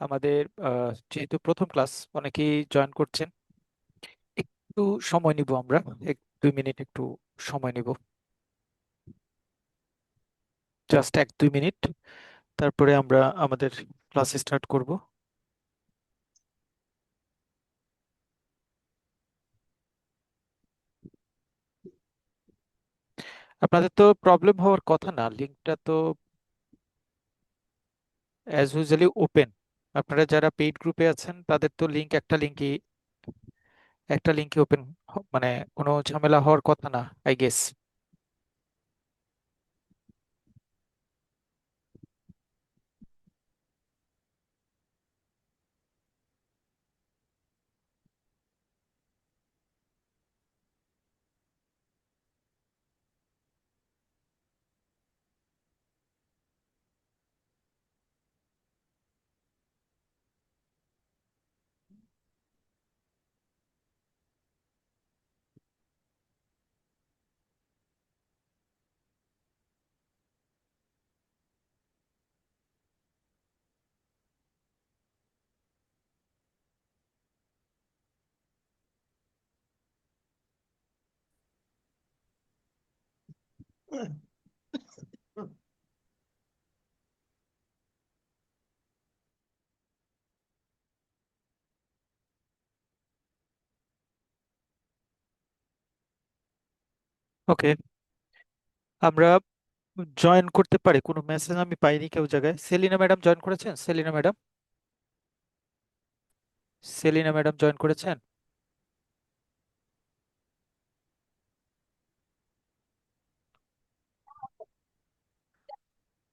আমাদের যেহেতু প্রথম ক্লাস, অনেকেই জয়েন করছেন। একটু সময় নিব আমরা, 1-2 মিনিট একটু সময় নিব, জাস্ট 1-2 মিনিট। তারপরে আমরা আমাদের ক্লাস স্টার্ট করব। আপনাদের তো প্রবলেম হওয়ার কথা না, লিঙ্কটা তো অ্যাজ ইউজুয়ালি ওপেন। আপনারা যারা পেইড গ্রুপে আছেন তাদের তো একটা লিঙ্কই ওপেন, মানে কোনো ঝামেলা হওয়ার কথা না, আই গেস। ওকে, আমরা জয়েন করতে পারি। কোনো মেসেজ আমি পাইনি কেউ জায়গায়। সেলিনা ম্যাডাম জয়েন করেছেন? সেলিনা ম্যাডাম জয়েন করেছেন?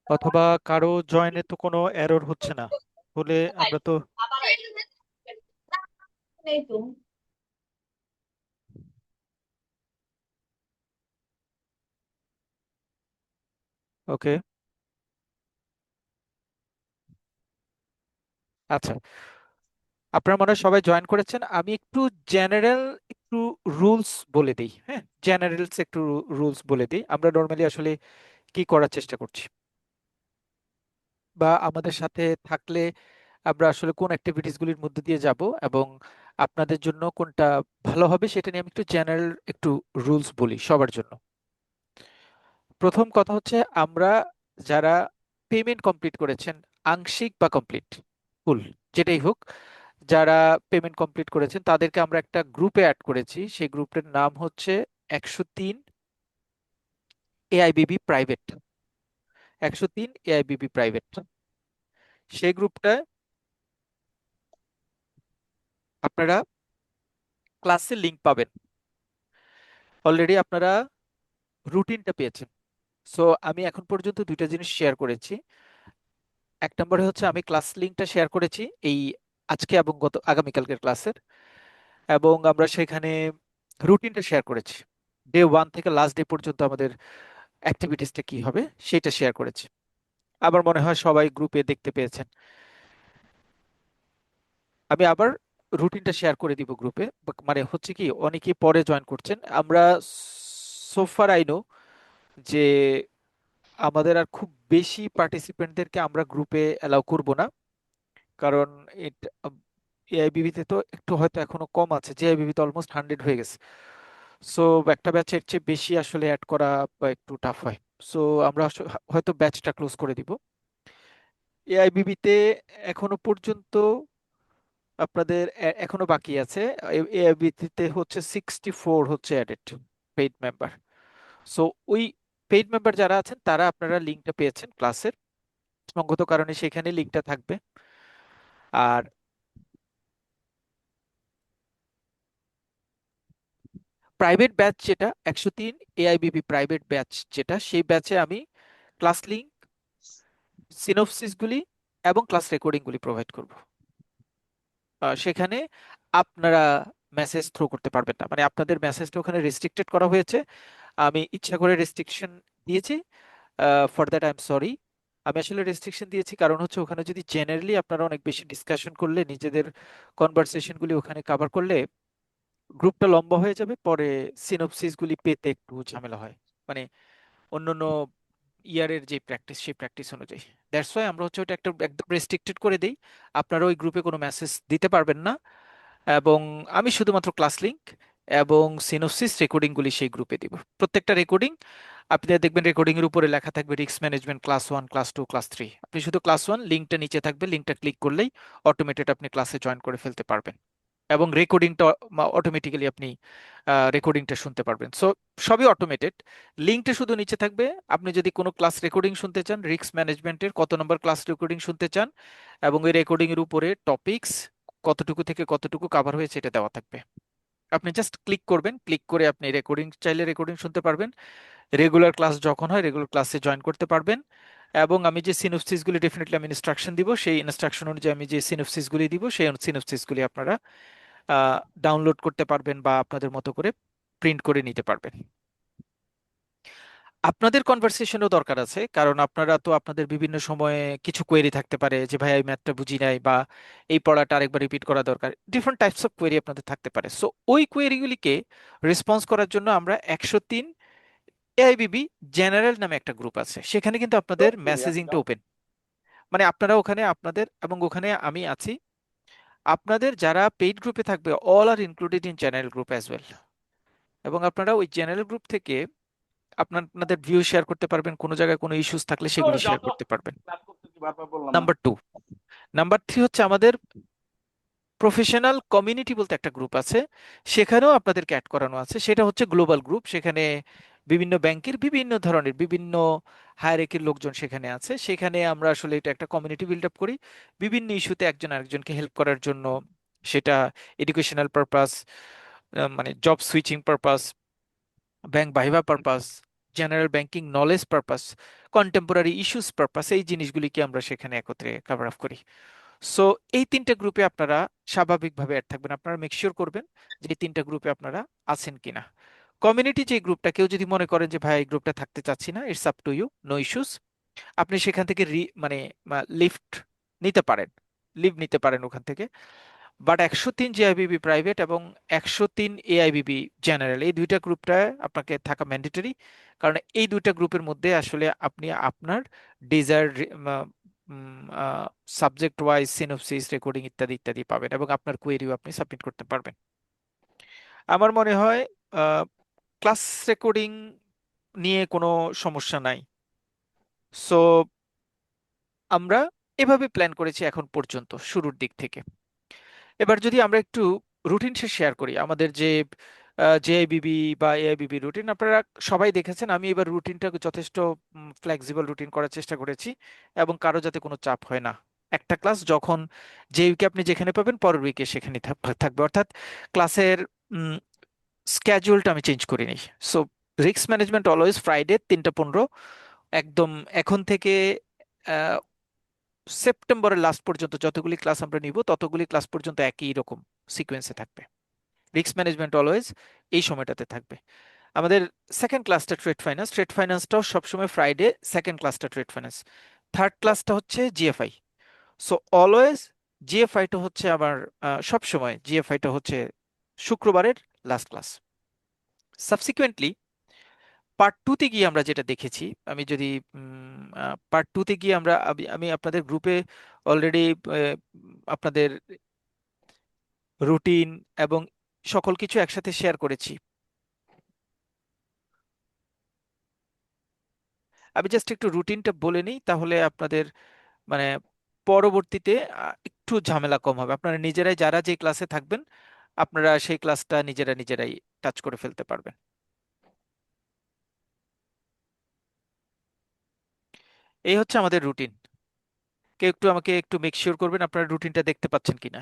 অথবা কারো জয়েনে তো কোনো এরর হচ্ছে না বলে আমরা তো। নেই তো। ওকে, আচ্ছা, আপনারা মনে হয় সবাই জয়েন করেছেন। আমি একটু জেনারেল একটু রুলস বলে দিই। হ্যাঁ, জেনারেলস একটু রুলস বলে দিই। আমরা নর্মালি আসলে কি করার চেষ্টা করছি, বা আমাদের সাথে থাকলে আমরা আসলে কোন অ্যাক্টিভিটিস গুলির মধ্যে দিয়ে যাব, এবং আপনাদের জন্য কোনটা ভালো হবে সেটা নিয়ে আমি একটু জেনারেল একটু রুলস বলি সবার জন্য। প্রথম কথা হচ্ছে, আমরা যারা পেমেন্ট কমপ্লিট করেছেন, আংশিক বা কমপ্লিট, ফুল, যেটাই হোক, যারা পেমেন্ট কমপ্লিট করেছেন তাদেরকে আমরা একটা গ্রুপে অ্যাড করেছি। সেই গ্রুপের নাম হচ্ছে 103 এআইবিবি প্রাইভেট। 103 এআইবিবি প্রাইভেট, সেই গ্রুপটায় আপনারা ক্লাসের লিংক পাবেন। অলরেডি আপনারা রুটিনটা পেয়েছেন। সো আমি এখন পর্যন্ত দুইটা জিনিস শেয়ার করেছি। এক নম্বরে হচ্ছে আমি ক্লাস লিংকটা শেয়ার করেছি এই আজকে এবং আগামীকালকের ক্লাসের, এবং আমরা সেখানে রুটিনটা শেয়ার করেছি। ডে 1 থেকে লাস্ট ডে পর্যন্ত আমাদের অ্যাক্টিভিটিসটা কি হবে সেটা শেয়ার করেছি। আমার মনে হয় সবাই গ্রুপে দেখতে পেয়েছেন। আমি আবার রুটিনটা শেয়ার করে দিব গ্রুপে। মানে হচ্ছে কি, অনেকে পরে জয়েন করছেন। আমরা সোফার আই নো যে আমাদের আর খুব বেশি পার্টিসিপেন্টদেরকে আমরা গ্রুপে অ্যালাউ করব না, কারণ এআইবিবি তে তো একটু হয়তো এখনো কম আছে, যে এআইবিবি তো অলমোস্ট 100 হয়ে গেছে। সো একটা ব্যাচের চেয়ে বেশি আসলে অ্যাড করা বা একটু টাফ হয়। সো আমরা হয়তো ব্যাচটা ক্লোজ করে দিব। এআইবিবি তে এখনো পর্যন্ত আপনাদের এখনো বাকি আছে। এআইবিবি তে হচ্ছে 64 হচ্ছে অ্যাডেড পেইড মেম্বার। সো ওই পেইড মেম্বার যারা আছেন তারা আপনারা লিঙ্কটা পেয়েছেন ক্লাসের, সঙ্গত কারণে সেখানে লিঙ্কটা থাকবে। আর প্রাইভেট ব্যাচ যেটা 103 এআইবিবি প্রাইভেট ব্যাচ, যেটা সেই ব্যাচে আমি ক্লাস লিংক, সিনোপসিস গুলি এবং ক্লাস রেকর্ডিং গুলি প্রোভাইড করব। সেখানে আপনারা মেসেজ থ্রো করতে পারবেন না, মানে আপনাদের মেসেজটা ওখানে রেস্ট্রিক্টেড করা হয়েছে। আমি ইচ্ছা করে রেস্ট্রিকশন দিয়েছি। For that I am sorry. আমি আসলে রেস্ট্রিকশন দিয়েছি কারণ হচ্ছে ওখানে যদি জেনারেলি আপনারা অনেক বেশি ডিসকাশন করলে, নিজেদের কনভারসেশন গুলি ওখানে কভার করলে গ্রুপটা লম্বা হয়ে যাবে, পরে সিনোপসিস গুলি পেতে একটু ঝামেলা হয়। মানে অন্যান্য ইয়ারের যে প্র্যাকটিস সেই প্র্যাকটিস অনুযায়ী। দ্যাটস ওয়াই আমরা হচ্ছে ওটা একটা একদম রেস্ট্রিক্টেড করে দিই। আপনারা ওই গ্রুপে কোনো মেসেজ দিতে পারবেন না, এবং আমি শুধুমাত্র ক্লাস লিংক এবং সিনোপসিস রেকর্ডিংগুলি সেই গ্রুপে দিব। প্রত্যেকটা রেকর্ডিং আপনি দেখবেন রেকর্ডিং এর উপরে লেখা থাকবে risk management class 1, class 2, class 3। আপনি শুধু ক্লাস 1 লিঙ্কটা নিচে থাকবে, লিঙ্কটা ক্লিক করলেই অটোমেটেড আপনি ক্লাসে জয়েন করে ফেলতে পারবেন, এবং রেকর্ডিংটা অটোমেটিক্যালি আপনি রেকর্ডিংটা শুনতে পারবেন। সো সবই অটোমেটেড। লিঙ্কটা শুধু নিচে থাকবে। আপনি যদি কোনো ক্লাস রেকর্ডিং শুনতে চান, রিস্ক ম্যানেজমেন্টের কত নম্বর ক্লাস রেকর্ডিং শুনতে চান, এবং ওই রেকর্ডিং এর উপরে টপিকস কতটুকু থেকে কতটুকু কাভার হয়েছে এটা দেওয়া থাকবে। আপনি জাস্ট ক্লিক করবেন, ক্লিক করে আপনি রেকর্ডিং চাইলে রেকর্ডিং শুনতে পারবেন, রেগুলার ক্লাস যখন হয় রেগুলার ক্লাসে জয়েন করতে পারবেন। এবং আমি যে সিনোপসিসগুলি ডেফিনেটলি আমি ইনস্ট্রাকশন দিব, সেই ইনস্ট্রাকশন অনুযায়ী আমি যে সিনোপসিসগুলি দিব সেই সিনোপসিসগুলি আপনারা ডাউনলোড করতে পারবেন বা আপনাদের মতো করে প্রিন্ট করে নিতে পারবেন। আপনাদের কনভারসেশনও দরকার আছে, কারণ আপনারা তো আপনাদের বিভিন্ন সময়ে কিছু কোয়েরি থাকতে পারে যে ভাই এই ম্যাথটা বুঝি নাই, বা এই পড়াটা আরেকবার রিপিট করা দরকার। ডিফারেন্ট টাইপস অফ কোয়েরি আপনাদের থাকতে পারে। সো ওই কোয়েরিগুলিকে রেসপন্স করার জন্য আমরা 103 এআইবিবি জেনারেল নামে একটা গ্রুপ আছে, সেখানে কিন্তু আপনাদের মেসেজিংটা ওপেন। মানে আপনারা ওখানে আপনাদের, এবং ওখানে আমি আছি, আপনাদের যারা পেইড গ্রুপে থাকবে all are included in general group as well. এবং আপনারা ওই জেনারেল গ্রুপ থেকে আপনাদের ভিউ শেয়ার করতে পারবেন, কোনো জায়গায় কোনো ইস্যুস থাকলে সেগুলি শেয়ার করতে পারবেন। নাম্বার 3 হচ্ছে আমাদের প্রফেশনাল কমিউনিটি বলতে একটা গ্রুপ আছে, সেখানেও আপনাদেরকে অ্যাড করানো আছে। সেটা হচ্ছে গ্লোবাল গ্রুপ। সেখানে বিভিন্ন ব্যাংকের বিভিন্ন ধরনের বিভিন্ন হায়ারার্কির লোকজন সেখানে আছে। সেখানে আমরা আসলে এটা একটা কমিউনিটি বিল্ড আপ করি বিভিন্ন ইস্যুতে একজন আরেকজনকে হেল্প করার জন্য। সেটা এডুকেশনাল পারপাস, মানে job switching purpose, bank viva purpose, general banking knowledge purpose, contemporary issues purpose, এই জিনিসগুলিকে আমরা সেখানে একত্রে কভার আপ করি। সো এই 3টে গ্রুপে আপনারা স্বাভাবিকভাবে অ্যাড থাকবেন। আপনারা মেক শিওর করবেন যে এই 3টে গ্রুপে আপনারা আছেন কিনা। কমিউনিটি যে গ্রুপটা, কেউ যদি মনে করেন যে ভাই এই গ্রুপটা থাকতে চাচ্ছি না, it's up to you, no issues. আপনি সেখান থেকে মানে লিফট নিতে পারেন, লিভ নিতে পারেন ওখান থেকে। বাট 103 জেআইবিবি প্রাইভেট এবং 103 এআইবিবি জেনারেল, এই দুইটা গ্রুপটায় আপনাকে থাকা ম্যান্ডেটরি। কারণ এই দুইটা গ্রুপের মধ্যে আসলে আপনি আপনার desire subject wise synopsis recording ইত্যাদি ইত্যাদি পাবেন, এবং আপনার কোয়েরিও আপনি সাবমিট করতে পারবেন। আমার মনে হয় ক্লাস রেকর্ডিং নিয়ে কোনো সমস্যা নাই। সো আমরা এভাবে প্ল্যান করেছি এখন পর্যন্ত শুরুর দিক থেকে। এবার যদি আমরা একটু রুটিন শেয়ার করি, আমাদের যে জেআইবিবি বা এআইবিবি রুটিন আপনারা সবাই দেখেছেন। আমি এবার রুটিনটা যথেষ্ট ফ্লেক্সিবল রুটিন করার চেষ্টা করেছি, এবং কারো যাতে কোনো চাপ হয় না। একটা ক্লাস যখন যে উইকে আপনি যেখানে পাবেন পরের উইকে সেখানে থাকবে, অর্থাৎ ক্লাসের স্ক্যাজুয়ালটা আমি চেঞ্জ করিনি। So risk management always Friday 3টা 15, একদম এখন থেকে সেপ্টেম্বরের লাস্ট পর্যন্ত যতগুলি ক্লাস আমরা নিব ততগুলি ক্লাস পর্যন্ত একই রকম সিকোয়েন্সে থাকবে। রিস্ক ম্যানেজমেন্ট অলওয়েজ এই সময়টাতে থাকবে। আমাদের সেকেন্ড ক্লাসটা ট্রেড ফাইন্যান্স, ট্রেড ফাইন্যান্সটাও সবসময় ফ্রাইডে। সেকেন্ড ক্লাসটা ট্রেড ফাইন্যান্স। থার্ড ক্লাসটা হচ্ছে জিএফআই। সো অলওয়েজ জিএফআইটা হচ্ছে আবার সবসময় জিএফআইটা হচ্ছে শুক্রবারের লাস্ট ক্লাস। সাবসিকুয়েন্টলি পার্ট 2-তে গিয়ে আমরা যেটা দেখেছি, আমি যদি পার্ট 2-তে গিয়ে আমি আপনাদের গ্রুপে অলরেডি আপনাদের রুটিন এবং সকল কিছু একসাথে শেয়ার করেছি। আমি জাস্ট একটু রুটিনটা বলে নিই, তাহলে আপনাদের মানে পরবর্তীতে একটু ঝামেলা কম হবে। আপনারা নিজেরাই যারা যে ক্লাসে থাকবেন আপনারা সেই ক্লাসটা নিজেরাই টাচ করে ফেলতে পারবেন। এই হচ্ছে আমাদের রুটিন। কেউ একটু আমাকে একটু মেক শিওর করবেন আপনারা রুটিনটা দেখতে পাচ্ছেন কিনা।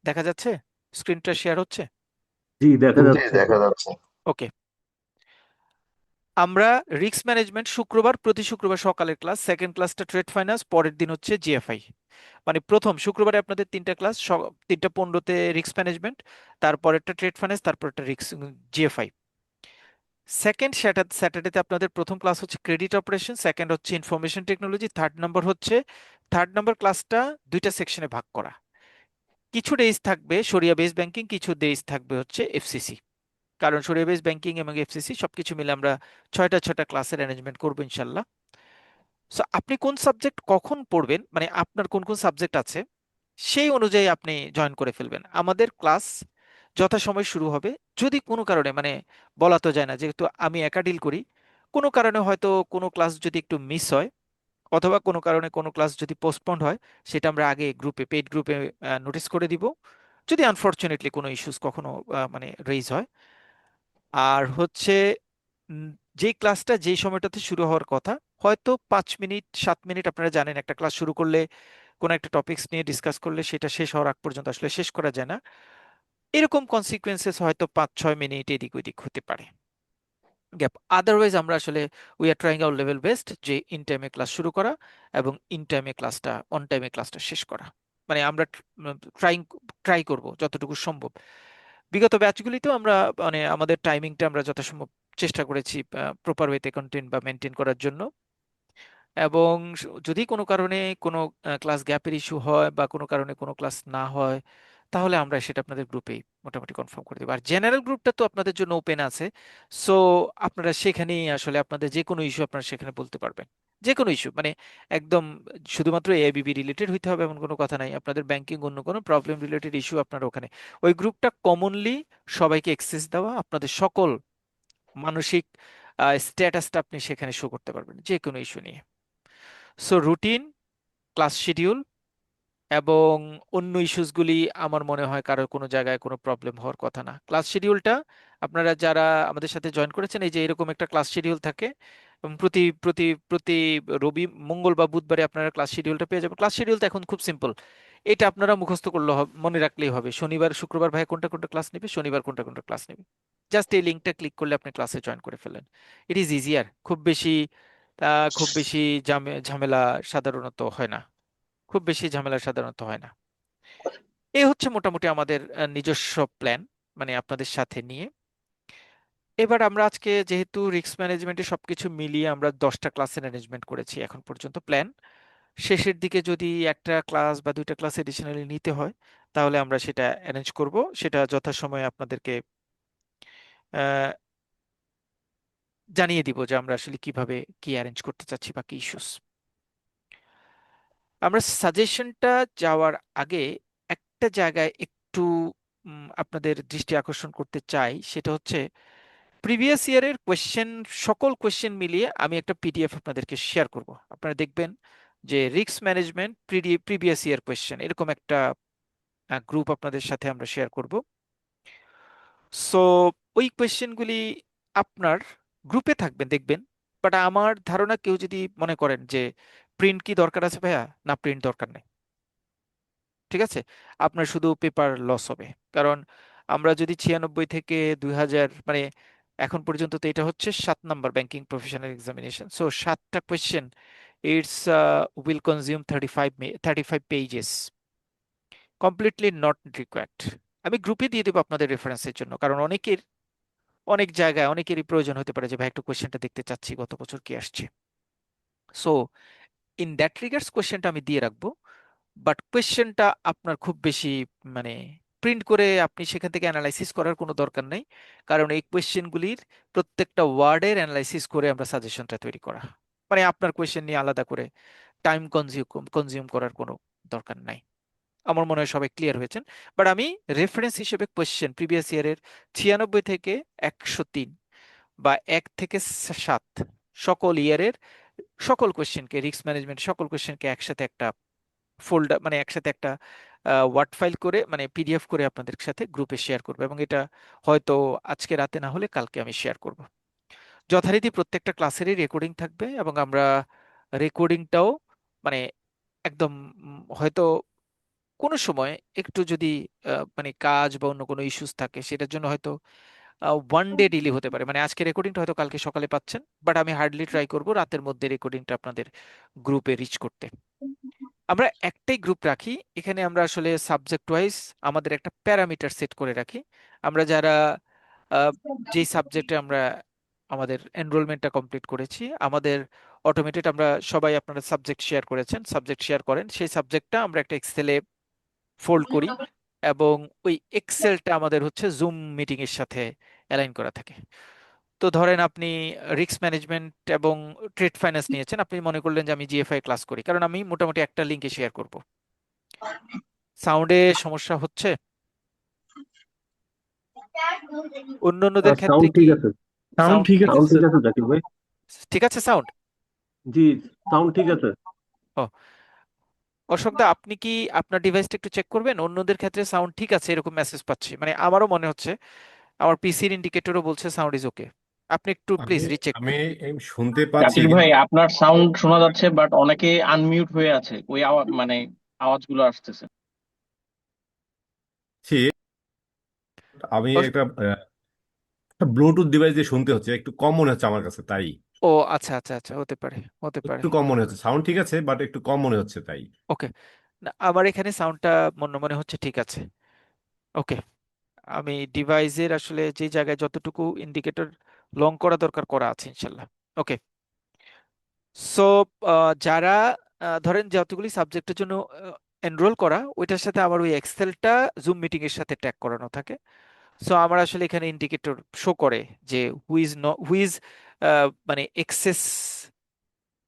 দেখা যাচ্ছে? স্ক্রিনটা শেয়ার হচ্ছে? জি, দেখা জি যাচ্ছে। দেখা যাচ্ছে। ওকে। আমরা রিস্ক ম্যানেজমেন্ট শুক্রবার, প্রতি শুক্রবার সকালের ক্লাস, সেকেন্ড ক্লাসটা ট্রেড ফাইন্যান্স, পরের দিন হচ্ছে জিএফআই। মানে প্রথম শুক্রবারে আপনাদের 3টা ক্লাস, 3টা 15-তে রিস্ক ম্যানেজমেন্ট, তারপরেরটা ট্রেড ফাইন্যান্স, তারপরটা রিস্ক জিএফআই। সেকেন্ড স্যাটারডেতে আপনাদের প্রথম ক্লাস হচ্ছে ক্রেডিট অপারেশন, সেকেন্ড হচ্ছে ইনফরমেশন টেকনোলজি, থার্ড নাম্বার ক্লাসটা 2টা সেকশনে ভাগ করা। কিছু ডেজ থাকবে শরিয়া বেস ব্যাংকিং, কিছু ডেজ থাকবে হচ্ছে এফসিসি। কারণ সরিয়া বেস ব্যাংকিং এবং এফসিসি সবকিছু মিলে আমরা ছয়টা ছয়টা ক্লাসের অ্যারেঞ্জমেন্ট করবো ইনশাল্লাহ। সো আপনি কোন সাবজেক্ট কখন পড়বেন, মানে আপনার কোন কোন সাবজেক্ট আছে সেই অনুযায়ী আপনি জয়েন করে ফেলবেন। আমাদের ক্লাস যথাসময় শুরু হবে। যদি কোনো কারণে মানে বলা তো যায় না, যেহেতু আমি একা ডিল করি, কোনো কারণে হয়তো কোনো ক্লাস যদি একটু মিস হয় অথবা কোনো কারণে কোনো ক্লাস যদি পোস্টপন্ড হয়, সেটা আমরা আগে গ্রুপে, পেইড গ্রুপে নোটিস করে দিব, যদি আনফরচুনেটলি কোনো ইস্যুস কখনো মানে রেইজ হয়। আর হচ্ছে উম, যে ক্লাসটা যেই সময়টাতে শুরু হওয়ার কথা, হয়তো 5 মিনিট 7 মিনিট, আপনারা জানেন একটা ক্লাস শুরু করলে কোনো একটা টপিকস নিয়ে ডিসকাস করলে সেটা শেষ হওয়ার আগ পর্যন্ত আসলে শেষ করা যায় না। এরকম কনসিকুয়েন্সেস হয়তো 5-6 মিনিট এদিক ওদিক হতে পারে গ্যাপ। আদারওয়াইজ আমরা আসলে we are trying hour level best যে ইন টাইমে ক্লাস শুরু করা এবং ইন টাইমে ক্লাসটা, অন টাইমে ক্লাসটা শেষ করা। মানে আমরা ট্রাইং ট্রাই করব যতটুকু সম্ভব। বিগত ব্যাচগুলিতেও আমরা মানে আমাদের টাইমিংটা আমরা যথাসম্ভব চেষ্টা করেছি প্রপার ওয়েতে কন্টেন্ট বা মেনটেন করার জন্য। এবং যদি কোনো কারণে কোনো ক্লাস গ্যাপের ইস্যু হয় বা কোনো কারণে কোনো ক্লাস না হয়, তাহলে আমরা সেটা আপনাদের গ্রুপেই মোটামুটি কনফার্ম করে দেবো। আর জেনারেল গ্রুপটা তো আপনাদের জন্য ওপেন আছে। সো আপনারা সেখানেই আসলে আপনাদের যে কোনো ইস্যু আপনারা সেখানে বলতে পারবেন। যে কোনো ইস্যু মানে একদম শুধুমাত্র এবিবি রিলেটেড হইতে হবে এমন কোনো কথা নাই। আপনাদের ব্যাংকিং অন্য কোনো প্রবলেম রিলেটেড ইস্যু আপনারা ওখানে, ওই গ্রুপটা কমনলি সবাইকে অ্যাক্সেস দেওয়া, আপনাদের সকল মানসিক স্ট্যাটাসটা আপনি সেখানে শো করতে পারবেন যে কোনো ইস্যু নিয়ে। সো রুটিন, ক্লাস শিডিউল এবং অন্য ইস্যুসগুলি আমার মনে হয় কারোর কোনো জায়গায় কোনো প্রবলেম হওয়ার কথা না। ক্লাস শিডিউলটা আপনারা যারা আমাদের সাথে জয়েন করেছেন, এই যে এরকম একটা ক্লাস শিডিউল থাকে এবং প্রতি প্রতি প্রতি রবি, মঙ্গল বা বুধবারে আপনারা ক্লাস শিডিউলটা পেয়ে যাবেন। ক্লাস শিডিউলটা এখন খুব সিম্পল, এটা আপনারা মুখস্থ করলে হবে, মনে রাখলেই হবে। শনিবার শুক্রবার ভাই কোনটা কোনটা ক্লাস নেবে, শনিবার কোনটা কোনটা ক্লাস নেবে, জাস্ট এই লিঙ্কটা ক্লিক করলে আপনি ক্লাসে জয়েন করে ফেলেন। It is easier. খুব বেশি ঝামেলা সাধারণত হয় না, খুব বেশি ঝামেলা সাধারণত হয় না। এই হচ্ছে মোটামুটি আমাদের নিজস্ব প্ল্যান, মানে আপনাদের সাথে নিয়ে। এবার আমরা আজকে যেহেতু রিস্ক ম্যানেজমেন্টে সবকিছু মিলিয়ে আমরা 10টা ক্লাসের অ্যারেঞ্জমেন্ট করেছি এখন পর্যন্ত প্ল্যান। শেষের দিকে যদি একটা ক্লাস বা দুইটা ক্লাস এডিশনালি নিতে হয়, তাহলে আমরা সেটা অ্যারেঞ্জ করব। সেটা যথাসময়ে আপনাদেরকে আহ, জানিয়ে দিব যে আমরা আসলে কিভাবে কি অ্যারেঞ্জ করতে চাচ্ছি বা কি ইস্যুস। আমরা সাজেশনটা যাওয়ার আগে একটা জায়গায় একটু আপনাদের দৃষ্টি আকর্ষণ করতে চাই, সেটা হচ্ছে প্রিভিয়াস ইয়ারের কোয়েশ্চেন, সকল কোয়েশ্চেন মিলিয়ে আমি একটা পিডিএফ আপনাদেরকে শেয়ার করব। আপনারা দেখবেন যে risk management previous year question, এরকম একটা গ্রুপ আপনাদের সাথে আমরা শেয়ার করব। সো ওই কোয়েশ্চেনগুলি আপনার গ্রুপে থাকবেন দেখবেন। বাট আমার ধারণা কেউ যদি মনে করেন যে প্রিন্ট কি দরকার আছে ভাইয়া, না প্রিন্ট দরকার নেই, ঠিক আছে, আপনার শুধু পেপার লস হবে। কারণ আমরা যদি 96 থেকে 2000 মানে এখন পর্যন্ত তো এটা হচ্ছে 7 number banking professional examination, so 7টা question, its will consume 35 pages, completely not required. আমি গ্রুপে দিয়ে দেবো আপনাদের রেফারেন্সের জন্য, কারণ অনেকের অনেক জায়গায় অনেকেরই প্রয়োজন হতে পারে যে ভাই একটু কোয়েশ্চেনটা দেখতে চাচ্ছি গত বছর কি আসছে। সো ইন দ্যাট রিগার্ডস কোয়েশ্চেনটা আমি দিয়ে রাখবো। বাট কোয়েশ্চেনটা আপনার খুব বেশি মানে প্রিন্ট করে আপনি সেখান থেকে অ্যানালাইসিস করার কোনো দরকার নেই। কারণ এই কোয়েশ্চেনগুলির প্রত্যেকটা ওয়ার্ডের অ্যানালাইসিস করে আমরা সাজেশনটা তৈরি করা, মানে আপনার কোয়েশ্চেন নিয়ে আলাদা করে টাইম কনজিউম করার কোনো দরকার নাই। আমার মনে হয় সবাই ক্লিয়ার হয়েছেন। বাট আমি রেফারেন্স হিসেবে কোয়েশ্চেন প্রিভিয়াস ইয়ারের 96 থেকে 103 বা 1 থেকে 7 সকল ইয়ারের সকল কোয়েশ্চেনকে, রিস্ক ম্যানেজমেন্ট সকল কোয়েশ্চেনকে একসাথে একটা ফোল্ডার, মানে একসাথে একটা ওয়ার্ড ফাইল করে, মানে পিডিএফ করে আপনাদের সাথে গ্রুপে শেয়ার করবো। এবং এটা হয়তো আজকে রাতে না হলে কালকে আমি শেয়ার করব। যথারীতি প্রত্যেকটা ক্লাসেরই রেকর্ডিং থাকবে এবং আমরা রেকর্ডিংটাও মানে একদম হয়তো কোনো সময় একটু যদি মানে কাজ বা অন্য কোনো ইস্যুস থাকে সেটার জন্য হয়তো 1 ডে ডিলে হতে পারে। মানে আজকে রেকর্ডিংটা হয়তো কালকে সকালে পাচ্ছেন, বাট আমি হার্ডলি ট্রাই করব রাতের মধ্যে রেকর্ডিংটা আপনাদের গ্রুপে রিচ করতে। আমরা একটাই গ্রুপ রাখি এখানে, আমরা আসলে সাবজেক্ট ওয়াইজ আমাদের একটা প্যারামিটার সেট করে রাখি। আমরা যারা আহ, যেই সাবজেক্টে আমরা আমাদের এনরোলমেন্টটা কমপ্লিট করেছি, আমাদের অটোমেটেড আমরা সবাই, আপনারা সাবজেক্ট শেয়ার করেছেন, সাবজেক্ট শেয়ার করেন, সেই সাবজেক্টটা আমরা একটা এক্সেলে ফোল্ড করি এবং ওই এক্সেলটা আমাদের হচ্ছে জুম মিটিং এর সাথে অ্যালাইন করা থাকে। তো ধরেন আপনি রিস্ক ম্যানেজমেন্ট এবং ট্রেড ফাইন্যান্স নিয়েছেন, আপনি মনে করলেন যে আমি জিএফআই ক্লাস করি, কারণ আমি মোটামুটি একটা লিঙ্কে শেয়ার করব। সাউন্ডে সমস্যা হচ্ছে? অন্যদের ক্ষেত্রে সাউন্ড কি ঠিক আছে। সাউন্ড ঠিক আছে? সাউন্ড ঠিক আছে জাকির ভাই। ঠিক আছে সাউন্ড? জি, সাউন্ড ঠিক আছে। ও, অশোক দা, আপনি কি আপনার ডিভাইসটা একটু চেক করবেন? অন্যদের ক্ষেত্রে সাউন্ড ঠিক আছে এরকম মেসেজ পাচ্ছি, মানে আমারও মনে হচ্ছে, আমার পিসির ইন্ডিকেটরও বলছে সাউন্ড ইজ ওকে। আপনি একটু আমি প্লিজ রিচেক। আমি এই শুনতে পাচ্ছি জাকির ভাই, কিন্তু আপনার সাউন্ড শোনা যাচ্ছে, বাট অনেকে আনমিউট হয়ে আছে, ওই মানে আওয়াজগুলো আসতেছে। আমি একটা ব্লুটুথ ডিভাইস দিয়ে শুনতে হচ্ছে, একটু কম মনে হচ্ছে আমার কাছে তাই। ও আচ্ছা আচ্ছা আচ্ছা, হতে পারে, হতে পারে। একটু কম মনে হচ্ছে, সাউন্ড ঠিক আছে বাট একটু কম মনে হচ্ছে তাই। ওকে, না আমার এখানে সাউন্ডটা মনে মনে হচ্ছে ঠিক আছে। ওকে, আমি ডিভাইসের আসলে যে জায়গায় যতটুকু ইন্ডিকেটর লং করা দরকার করা আছে ইনশাল্লাহ। ওকে, সো যারা ধরেন যতগুলি সাবজেক্টের জন্য এনরোল করা, ওইটার সাথে আবার ওই এক্সেলটা জুম মিটিং এর সাথে ট্যাগ করানো থাকে। সো আমার আসলে এখানে ইন্ডিকেটর শো করে যে হুইজ মানে এক্সেস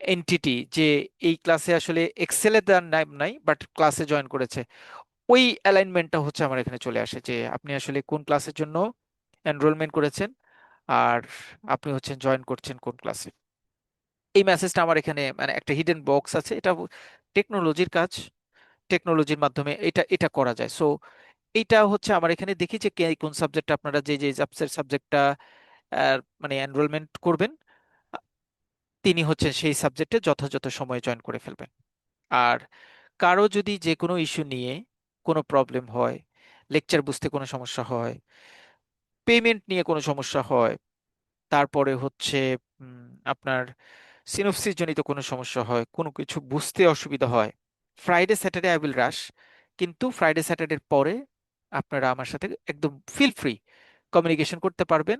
এন্টিটি, যে এই ক্লাসে আসলে এক্সেলে তার নাম নাই বাট ক্লাসে জয়েন করেছে, ওই অ্যালাইনমেন্টটা হচ্ছে আমার এখানে চলে আসে যে আপনি আসলে কোন ক্লাসের জন্য এনরোলমেন্ট করেছেন, আর আপনি হচ্ছেন জয়েন করছেন কোন ক্লাসে। এই মেসেজটা আমার এখানে মানে একটা হিডেন বক্স আছে, এটা টেকনোলজির কাজ, টেকনোলজির মাধ্যমে এটা এটা করা যায়। সো এইটা হচ্ছে আমার এখানে দেখি যে কোন সাবজেক্টটা আপনারা যে যে সাবজেক্টটা মানে এনরোলমেন্ট করবেন, আ, তিনি হচ্ছেন সেই সাবজেক্টে যথাযথ সময়ে জয়েন করে ফেলবেন। আর কারো যদি যে কোনো ইস্যু নিয়ে কোনো প্রবলেম হয়, লেকচার বুঝতে কোনো সমস্যা হয়, পেমেন্ট নিয়ে কোনো সমস্যা হয়, তারপরে হচ্ছে আপনার সিনোপসিস জনিত কোনো সমস্যা হয়, কোনো কিছু বুঝতে অসুবিধা হয়, ফ্রাইডে স্যাটারডে আই উইল রাশ, কিন্তু ফ্রাইডে স্যাটারডের পরে আপনারা আমার সাথে একদম ফিল ফ্রি কমিউনিকেশন করতে পারবেন।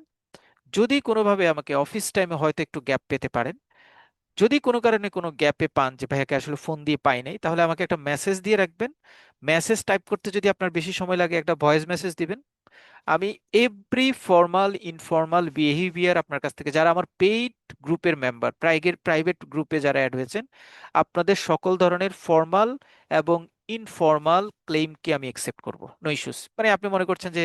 যদি কোনোভাবে আমাকে অফিস টাইমে হয়তো একটু গ্যাপ পেতে পারেন, যদি কোনো কারণে কোনো গ্যাপে পান যে ভাইয়াকে আসলে ফোন দিয়ে পাই নাই, তাহলে আমাকে একটা মেসেজ দিয়ে রাখবেন। মেসেজ টাইপ করতে যদি আপনার বেশি সময় লাগে, একটা ভয়েস মেসেজ দিবেন। আমি এভরি ফর্মাল ইনফর্মাল বিহেভিয়ার আপনার কাছ থেকে, যারা আমার পেইড গ্রুপের মেম্বার, প্রাইভেট গ্রুপে যারা অ্যাড হয়েছেন, আপনাদের সকল ধরনের ফর্মাল এবং ইনফর্মাল ক্লেইমকে আমি একসেপ্ট করব, নো ইস্যুস। মানে আপনি মনে করছেন যে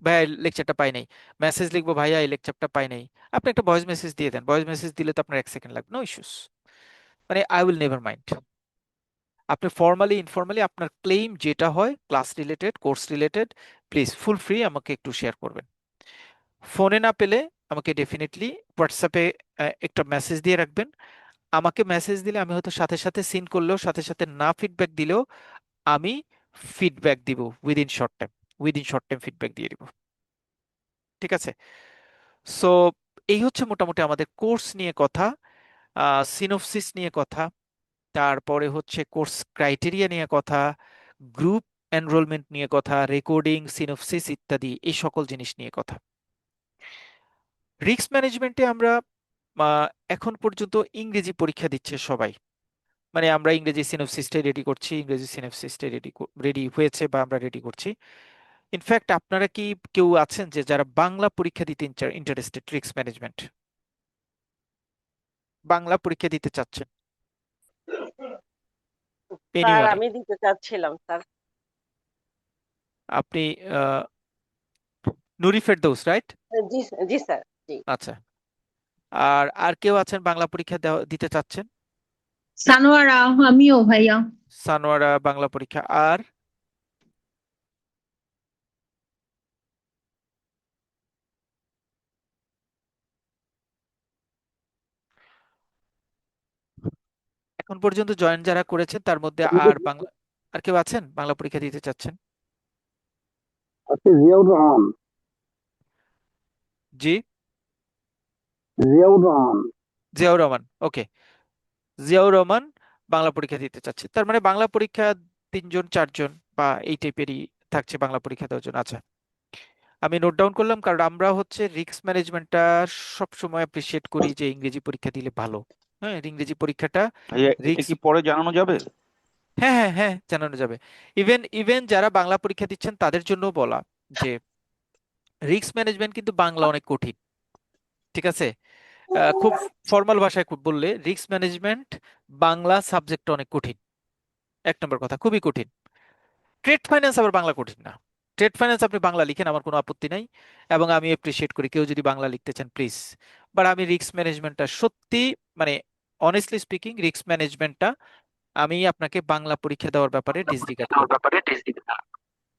ভাইয়া এই লেকচারটা পাই নাই, মেসেজ লিখবো ভাইয়া এই লেকচারটা পাই নাই, আপনি একটা ভয়েস মেসেজ দিয়ে দেন, ভয়েস মেসেজ দিলে তো আপনার 1 সেকেন্ড লাগবে, নো ইস্যুস। মানে আই উইল নেভার মাইন্ড। আপনি ফর্মালি ইনফর্মালি আপনার ক্লেইম যেটা হয় class related, course related, please full free আমাকে একটু শেয়ার করবেন। ফোনে না পেলে আমাকে ডেফিনেটলি হোয়াটসঅ্যাপে একটা মেসেজ দিয়ে রাখবেন। আমাকে মেসেজ দিলে আমি হয়তো সাথে সাথে সিন করলেও, সাথে সাথে না ফিডব্যাক দিলেও, আমি ফিডব্যাক দিব within short time, within short time feedback দিয়ে দিব। ঠিক আছে? সো এই হচ্ছে মোটামুটি আমাদের কোর্স নিয়ে কথা, সিনোপসিস নিয়ে কথা, তারপরে হচ্ছে কোর্স ক্রাইটেরিয়া নিয়ে কথা, গ্রুপ এনরোলমেন্ট নিয়ে কথা, রেকর্ডিং, সিনোপসিস ইত্যাদি এই সকল জিনিস নিয়ে কথা। রিস্ক ম্যানেজমেন্টে আমরা এখন পর্যন্ত ইংরেজি পরীক্ষা দিচ্ছে সবাই, মানে আমরা ইংরেজি সিনোপসিসটাই রেডি করছি, ইংরেজি সিনোপসিসটাই রেডি হয়েছে বা আমরা রেডি করছি। ইনফ্যাক্ট আপনারা কি কেউ আছেন যে যারা বাংলা পরীক্ষা দিতে ইন্টারেস্টেড, রিস্ক ম্যানেজমেন্ট বাংলা পরীক্ষা দিতে চাচ্ছেন? স্যার এনিওয়ানে? আমি দিতে চাচ্ছিলাম স্যার। আপনি আহ, নুরি ফেরদৌস, রাইট? জি জি স্যার, জি। আচ্ছা, আর আর কেউ আছেন বাংলা পরীক্ষা দিতে চাচ্ছেন? সানোয়ারা, আমিও ভাইয়া। সানোয়ারা বাংলা পরীক্ষা, আর এখন পর্যন্ত জয়েন যারা করেছেন তার মধ্যে আর বাংলা, আর কেউ আছেন বাংলা পরীক্ষা দিতে চাচ্ছেন? আচ্ছা, জিয়াউর রহমান। জি, জিয়াউর রহমান। জিয়াউর রহমান, ওকে। জিয়াউর রহমান বাংলা পরীক্ষা দিতে চাচ্ছে, তার মানে বাংলা পরীক্ষা 3 জন 4 জন বা এই টাইপেরই থাকছে বাংলা পরীক্ষা দেওয়ার জন্য। আচ্ছা, আমি নোট ডাউন করলাম, কারণ আমরা হচ্ছে রিস্ক ম্যানেজমেন্টটা সবসময় অ্যাপ্রিসিয়েট করি যে ইংরেজি পরীক্ষা দিলে ভালো। হ্যাঁ, ইংরেজি পরীক্ষাটা ভাইয়া এটা রিস্ক। কি পরে জানানো যাবে? হ্যাঁ হ্যাঁ হ্যাঁ, জানানো যাবে। ইভেন ইভেন যারা বাংলা পরীক্ষা দিচ্ছেন তাদের জন্য বলা যে রিস্ক ম্যানেজমেন্ট কিন্তু বাংলা অনেক কঠিন। ঠিক আছে? খুব ফর্মাল ভাষায় বললে রিস্ক ম্যানেজমেন্ট বাংলা সাবজেক্ট অনেক কঠিন। এক নম্বর কথা, খুবই কঠিন। ট্রেড ফাইন্যান্স আবার বাংলা কঠিন না। ট্রেড ফাইন্যান্স আপনি বাংলা লিখেন, আমার কোনো আপত্তি নাই, এবং আমি এপ্রিসিয়েট করি কেউ যদি বাংলা লিখতে চান প্লিজ। বাট আমি রিস্ক ম্যানেজমেন্টটা সত্যি, মানে অনেস্টলি স্পিকিং, রিস্ক ম্যানেজমেন্টটা আমি আপনাকে বাংলা পরীক্ষা দেওয়ার ব্যাপারে ডিসরিগার্ড করব।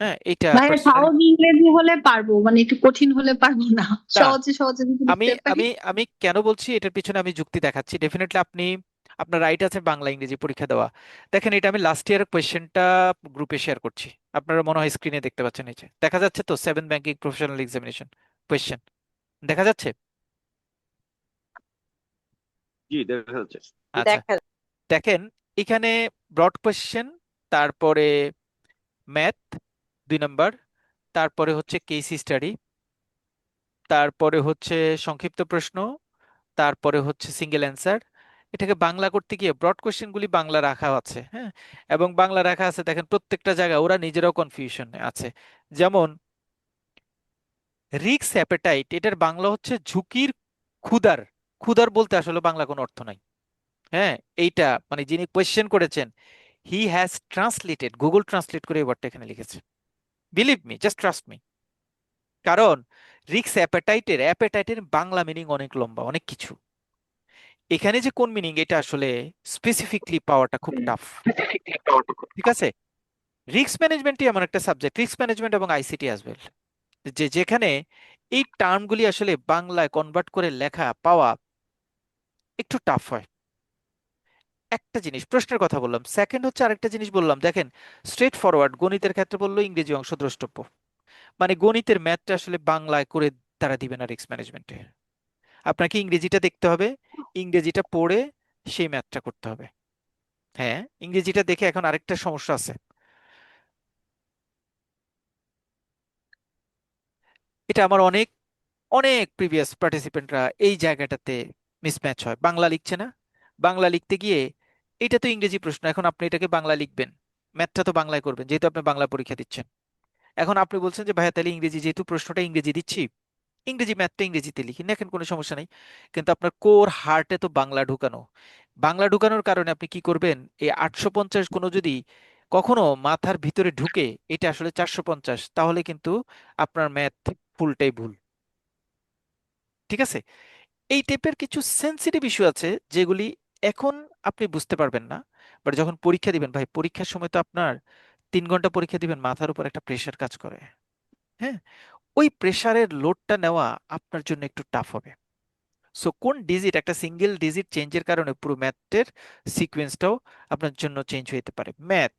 হ্যাঁ, এটা ভাইয়া পার্সোনালি সহজ ইংরেজি হলে পারবো, মানে একটু কঠিন হলে পারবো না। না। সহজে সহজে যদি আমি লিখতে পারি। আমি আমি কেন বলছি এটার পিছনে আমি যুক্তি দেখাচ্ছি। ডেফিনেটলি আপনি, আপনার রাইট আছে বাংলা ইংরেজি পরীক্ষা দেওয়া। দেখেন, এটা আমি লাস্ট ইয়ারের কোয়েশ্চেনটা গ্রুপে শেয়ার করছি। আপনারা মনে হয় স্ক্রিনে দেখতে পাচ্ছেন, নিচে দেখা যাচ্ছে তো, 7 ব্যাংকিং প্রফেশনাল এক্সামিনেশন কোয়েশ্চেন দেখা যাচ্ছে? জি, দেখা যাচ্ছে। আচ্ছা, দেখা দেখেন এখানে ব্রড কোয়েশ্চেন, তারপরে ম্যাথ 2 নম্বর, তারপরে হচ্ছে কেস স্টাডি, তারপরে হচ্ছে সংক্ষিপ্ত প্রশ্ন, তারপরে হচ্ছে সিঙ্গেল অ্যান্সার। এটাকে বাংলা করতে গিয়ে ব্রড কোশ্চেনগুলি বাংলা রাখা আছে, হ্যাঁ, এবং বাংলা রাখা আছে, দেখেন প্রত্যেকটা জায়গায় ওরা নিজেরাও কনফিউশন আছে। যেমন রিস্ক অ্যাপেটাইট, এটার বাংলা হচ্ছে ঝুঁকির ক্ষুধার। ক্ষুধার বলতে আসলে বাংলা কোনো অর্থ নাই। হ্যাঁ, এইটা মানে যিনি কোয়েশ্চেন করেছেন, he has translated, Google translate করে এই ওয়ার্ডটা এখানে লিখেছে। Believe me, just trust me. কারণ রিস্ক অ্যাপেটাইটের অ্যাপেটাইটের বাংলা মিনিং অনেক লম্বা, অনেক কিছু। এখানে যে কোন মিনিং, এটা আসলে স্পেসিফিকলি পাওয়াটা খুব টাফ। ঠিক আছে? রিস্ক ম্যানেজমেন্টই এমন একটা সাবজেক্ট, রিস্ক ম্যানেজমেন্ট এবং আইসিটি অ্যাজ ওয়েল, যেখানে এই টার্মগুলি আসলে বাংলায় কনভার্ট করে লেখা পাওয়া একটু টাফ হয়। একটা জিনিস প্রশ্নের কথা বললাম, সেকেন্ড হচ্ছে আরেকটা জিনিস বললাম, দেখেন স্ট্রেট ফরওয়ার্ড গণিতের ক্ষেত্রে বললো ইংরেজি অংশ দ্রষ্টব্য। মানে গণিতের ম্যাথটা আসলে বাংলায় করে তারা দিবে না রিস্ক ম্যানেজমেন্টে। আপনাকে ইংরেজিটা দেখতে হবে, ইংরেজিটা পড়ে সেই ম্যাথটা করতে হবে। হ্যাঁ, ইংরেজিটা দেখে এখন আরেকটা সমস্যা আছে, এটা আমার অনেক অনেক প্রিভিয়াস পার্টিসিপেন্টরা এই জায়গাটাতে মিসম্যাচ হয়। বাংলা লিখছে না, বাংলা লিখতে গিয়ে এটা তো ইংরেজি প্রশ্ন, এখন আপনি এটাকে বাংলা লিখবেন, ম্যাথটা তো বাংলায় করবেন যেহেতু আপনি বাংলা পরীক্ষা দিচ্ছেন। এখন আপনি বলছেন যে ভাইয়া তাহলে ইংরেজি, যেহেতু প্রশ্নটা ইংরেজি দিচ্ছি, ইংরেজি ম্যাথটা ইংরেজিতে লিখি, দেখেন কোনো সমস্যা নেই, কিন্তু আপনার কোর হার্টে তো বাংলা ঢুকানো। বাংলা ঢুকানোর কারণে আপনি কি করবেন, এই 850 কোনো যদি কখনো মাথার ভিতরে ঢুকে এটা আসলে 450, তাহলে কিন্তু আপনার ম্যাথ ফুলটাই ভুল। ঠিক আছে? এই টাইপের কিছু সেন্সিটিভ ইস্যু আছে যেগুলি এখন আপনি বুঝতে পারবেন না, বাট যখন পরীক্ষা দিবেন, ভাই পরীক্ষার সময় তো আপনার 3 ঘন্টা পরীক্ষা দিবেন, মাথার উপর একটা প্রেশার কাজ করে। হ্যাঁ, ওই প্রেশারের লোডটা নেওয়া আপনার জন্য একটু টাফ হবে। সো কোন ডিজিট, একটা সিঙ্গেল ডিজিট চেঞ্জের কারণে পুরো ম্যাথের সিকোয়েন্সটাও আপনার জন্য চেঞ্জ হতে পারে। ম্যাথ,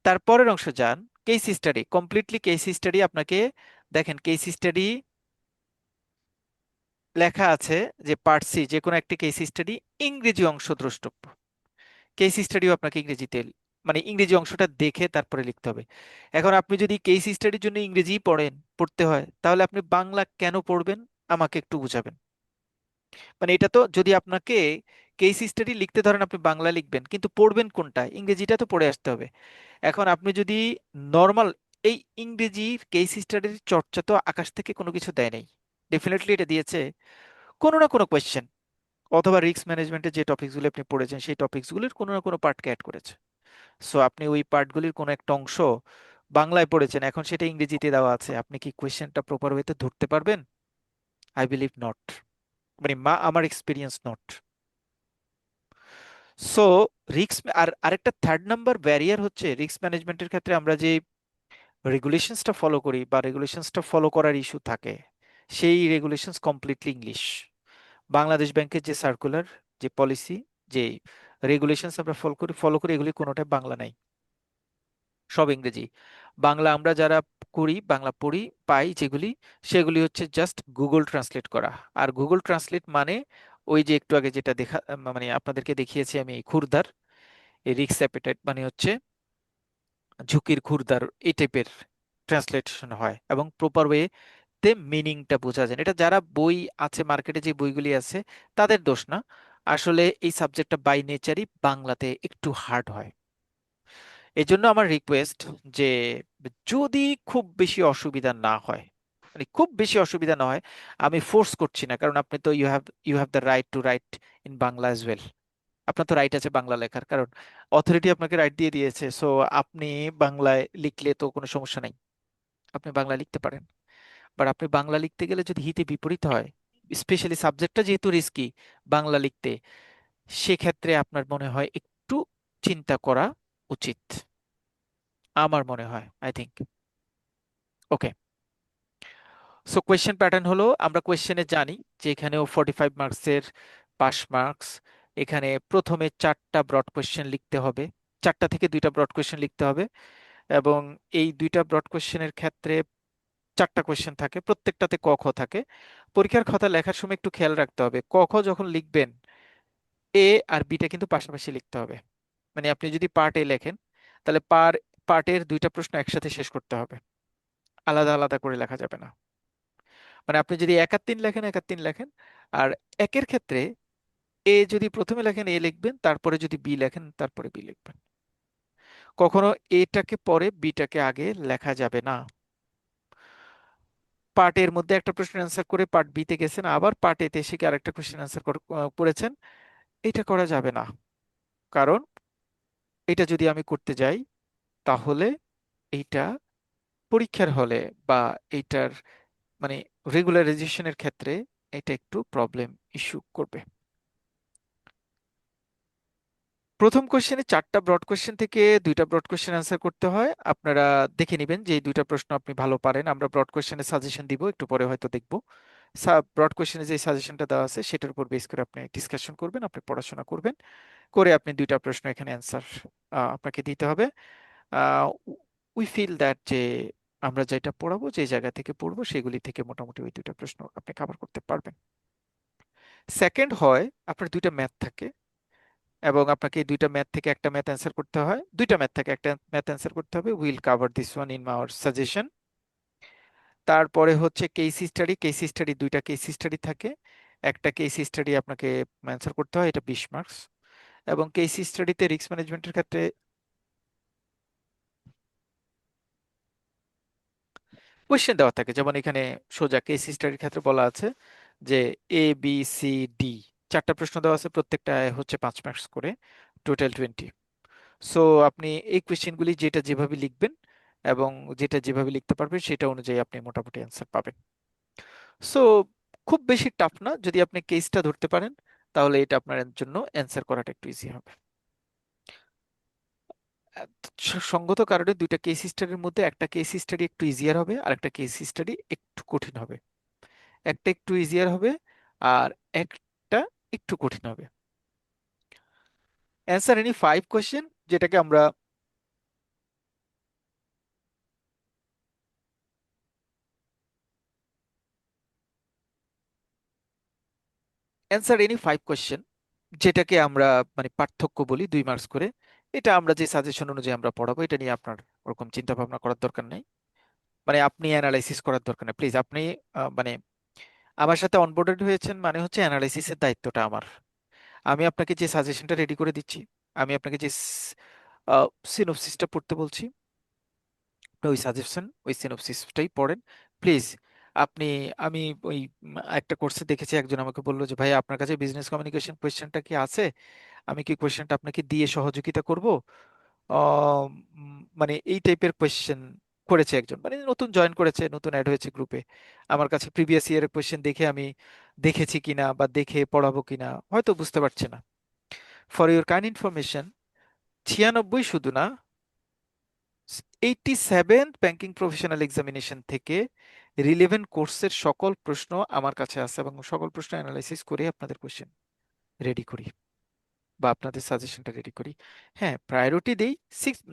তারপরের অংশ যান, case study, completely case study আপনাকে, দেখেন কেস স্টাডি লেখা আছে যে পার্ট সি, যে কোনো একটি কেস স্টাডি ইংরেজি অংশ দ্রষ্টব্য। কেস স্টাডিও আপনাকে ইংরেজিতে, মানে ইংরেজি অংশটা দেখে তারপরে লিখতে হবে। এখন আপনি যদি কেস স্টাডির জন্য ইংরেজি পড়তে হয়, তাহলে আপনি বাংলা কেন পড়বেন আমাকে একটু বুঝাবেন। মানে এটা তো, যদি আপনাকে কেস স্টাডি লিখতে ধরেন, আপনি বাংলা লিখবেন কিন্তু পড়বেন কোনটা, ইংরেজিটা তো পড়ে আসতে হবে। এখন আপনি যদি নর্মাল, এই ইংরেজি কেস স্টাডির চর্চা তো আকাশ থেকে কোনো কিছু দেয় নাই, ডেফিনেটলি এটা দিয়েছে কোনো না কোনো কোয়েশ্চেন, অথবা রিস্ক ম্যানেজমেন্টের যে টপিকসগুলো আপনি পড়েছেন সেই টপিকসগুলির কোনো না কোনো পার্টকে অ্যাড করেছে। সো আপনি ওই পার্টগুলির কোনো একটা অংশ বাংলায় পড়েছেন, এখন সেটা ইংরেজিতে দেওয়া আছে, আপনি কি কোয়েশ্চেনটা প্রপার ওয়েতে ধরতে পারবেন? আই বিলিভ নট, মানে আমার এক্সপিরিয়েন্স নট। সো রিস্ক, আর আরেকটা থার্ড নাম্বার ব্যারিয়ার হচ্ছে রিস্ক ম্যানেজমেন্টের ক্ষেত্রে আমরা যে রেগুলেশনসটা ফলো করি বা রেগুলেশনসটা ফলো করার ইস্যু থাকে, সেই রেগুলেশনস কমপ্লিটলি ইংলিশ। বাংলাদেশ ব্যাংকের যে সার্কুলার, যে পলিসি, যে রেগুলেশনস আমরা ফলো করি এগুলি কোনোটাই বাংলা নাই, সব ইংরেজি। বাংলা আমরা যারা করি, বাংলা পড়ি, পাই যেগুলি, সেগুলি হচ্ছে জাস্ট গুগল ট্রান্সলেট করা। আর গুগল ট্রান্সলেট মানে ওই যে একটু আগে যেটা মানে আপনাদেরকে দেখিয়েছি আমি, ক্ষুরধার, এই রিস্ক অ্যাপেটাইট মানে হচ্ছে ঝুঁকির ক্ষুরধার, এই টাইপের ট্রান্সলেশন হয় এবং প্রপার ওয়েতে মিনিংটা বোঝা যায় না। এটা যারা বই আছে মার্কেটে, যে বইগুলি আছে তাদের দোষ না, আসলে এই সাবজেক্টটা বাই নেচারই বাংলাতে একটু হার্ড হয়। এই জন্য আমার রিকোয়েস্ট যে যদি খুব বেশি অসুবিধা না হয়, মানে খুব বেশি অসুবিধা না হয়, আমি ফোর্স করছি না, কারণ আপনি তো you have the right to write in Bangla as well. আপনার তো রাইট আছে বাংলা লেখার, কারণ অথরিটি আপনাকে রাইট দিয়ে দিয়েছে। সো আপনি বাংলায় লিখলে তো কোনো সমস্যা নেই, আপনি বাংলা লিখতে পারেন। বাট আপনি বাংলা লিখতে গেলে যদি হিতে বিপরীত হয়, স্পেশালি সাবজেক্টটা যেহেতু রিস্কি বাংলা লিখতে, সেক্ষেত্রে আপনার মনে হয় একটু চিন্তা করা উচিত, আমার মনে হয়, I think. Okay, so question pattern হলো, আমরা কোয়েশ্চেনে জানি যে এখানেও 45 মার্কসের পাস মার্কস। এখানে প্রথমে 4টা ব্রড কোয়েশ্চেন লিখতে হবে, 4টা থেকে 2টা ব্রড কোয়েশ্চেন লিখতে হবে। এবং এই 2টা ব্রড কোয়েশ্চেনের ক্ষেত্রে 4টা কোয়েশ্চেন থাকে, প্রত্যেকটাতে ক খ থাকে। পরীক্ষার খাতা লেখার সময় একটু খেয়াল রাখতে হবে, ক খ যখন লিখবেন এ আর বিটা কিন্তু পাশাপাশি লিখতে হবে। মানে আপনি যদি পার্ট এ লেখেন, তাহলে পার্টের 2টা প্রশ্ন একসাথে শেষ করতে হবে, আলাদা আলাদা করে লেখা যাবে না। মানে আপনি যদি 1 আর 3 লেখেন, 1 আর 3 লেখেন। আর একের ক্ষেত্রে এ যদি প্রথমে লেখেন এ লিখবেন, তারপরে যদি বি লেখেন তারপরে বি লিখবেন। কখনো এটাকে পরে বিটাকে আগে লেখা যাবে না। পার্ট এর মধ্যে একটা প্রশ্ন অ্যান্সার করে পার্ট বি তে গেছেন, আবার পার্ট এ তে এসে কি আরেকটা কোশ্চেন অ্যান্সার করেছেন, এটা করা যাবে না। কারণ এটা যদি আমি করতে যাই, তাহলে এইটা পরীক্ষার হলে বা এইটার মানে রেগুলারাইজেশনের ক্ষেত্রে এটা একটু প্রবলেম ইস্যু করবে। প্রথম কোশ্চেনে 4টা ব্রড কোশ্চেন থেকে 2টা ব্রড কোশ্চেন অ্যান্সার করতে হয়। আপনারা দেখে নেবেন যে এই 2টা প্রশ্ন আপনি ভালো পারেন। আমরা ব্রড কোশ্চেনের সাজেশন দিব, একটু পরে হয়তো দেখব। ব্রড কোশ্চেনে যে সাজেশনটা দেওয়া আছে সেটার উপর বেস করে আপনি ডিসকাশন করবেন, আপনি পড়াশোনা করবেন, করে আপনি 2টা প্রশ্ন এখানে অ্যান্সার আপনাকে দিতে হবে। উই ফিল দ্যাট যে আমরা যেটা পড়াবো, যে জায়গা থেকে পড়বো, সেগুলি থেকে মোটামুটি ওই 2টা প্রশ্ন আপনি কভার করতে পারবেন। সেকেন্ড হয় আপনার 2টা ম্যাথ থাকে, এবং আপনাকে এই 2টা ম্যাথ থেকে একটা ম্যাথ অ্যান্সার করতে হয়, 2টা ম্যাথ থেকে একটা ম্যাথ অ্যান্সার করতে হবে। Will cover this one in our suggestion. তারপরে হচ্ছে কেস স্টাডি, কেস স্টাডি 2টা কেস স্টাডি থাকে। একটা কেস স্টাডি আপনাকে অ্যান্সার করতে হয়, এটা 20 মার্কস। এবং কেস স্টাডিতে রিস্ক ম্যানেজমেন্টের ক্ষেত্রে কোয়েশ্চেন দেওয়া থাকে, যেমন এখানে সোজা কেস স্টাডির ক্ষেত্রে বলা আছে যে ABCD 4টা প্রশ্ন দেওয়া আছে, প্রত্যেকটা হচ্ছে 5 মার্কস করে, টোটাল 20। সো আপনি এই কোয়েশ্চেনগুলি যেটা যেভাবে লিখবেন এবং যেটা যেভাবে লিখতে পারবেন সেটা অনুযায়ী আপনি মোটামুটি অ্যান্সার পাবেন। সো খুব বেশি টাফ না, যদি আপনি কেসটা ধরতে পারেন তাহলে এটা আপনার জন্য অ্যান্সার করাটা একটু ইজি হবে। আহ, সঙ্গত কারণে 2টা কেস স্টাডির মধ্যে একটা কেস স্টাডি একটু ইজিয়ার হবে আর একটা কেস স্টাডি একটু কঠিন হবে। একটা একটু ইজিয়ার হবে আর একটা একটু কঠিন হবে। অ্যান্সার এনি 5 কোয়েশ্চেন, যেটাকে আমরা যেটাকে আমরা মানে পার্থক্য বলি, 2 মার্কস করে। এটা আমরা যে সাজেশন অনুযায়ী আমরা পড়াবো, এটা নিয়ে আপনার ওরকম চিন্তা ভাবনা করার দরকার নেই। মানে আপনি অ্যানালাইসিস করার দরকার নেই, প্লিজ। আপনি মানে আমার সাথে অনবোর্ডেড হয়েছেন মানে হচ্ছে অ্যানালাইসিসের দায়িত্বটা আমার। আমি আপনাকে যে সাজেশনটা রেডি করে দিচ্ছি, আমি আপনাকে যে সিনোপসিসটা পড়তে বলছি, আপনি ওই সিনোপসিসটাই পড়েন, প্লিজ। আপনি আমি ওই একটা কোর্সে দেখেছি, একজন আমাকে বললো যে ভাই আপনার কাছে বিজনেস কমিউনিকেশন কোয়েশ্চেনটা কি আছে, আমি কি কোয়েশ্চেনটা আপনাকে দিয়ে সহযোগিতা করব। মানে এই টাইপের কোয়েশ্চেন করেছে একজন, মানে নতুন জয়েন করেছে, নতুন অ্যাড হয়েছে গ্রুপে। আমার কাছে প্রিভিয়াস ইয়ারের কোয়েশ্চেন দেখে আমি দেখেছি কিনা বা দেখে পড়াবো কিনা হয়তো বুঝতে পারছে না। ফর ইউর কাইন্ড ইনফরমেশন, 96 শুধু না, 87 ব্যাংকিং প্রফেশনাল এক্সামিনেশন থেকে রিলেভেন্ট কোর্সের সকল প্রশ্ন আমার কাছে আছে, এবং সকল প্রশ্ন অ্যানালাইসিস করে আপনাদের কোয়েশ্চেন রেডি করি বা আপনাদের সাজেশনটা রেডি করি। হ্যাঁ, প্রায়োরিটি দেই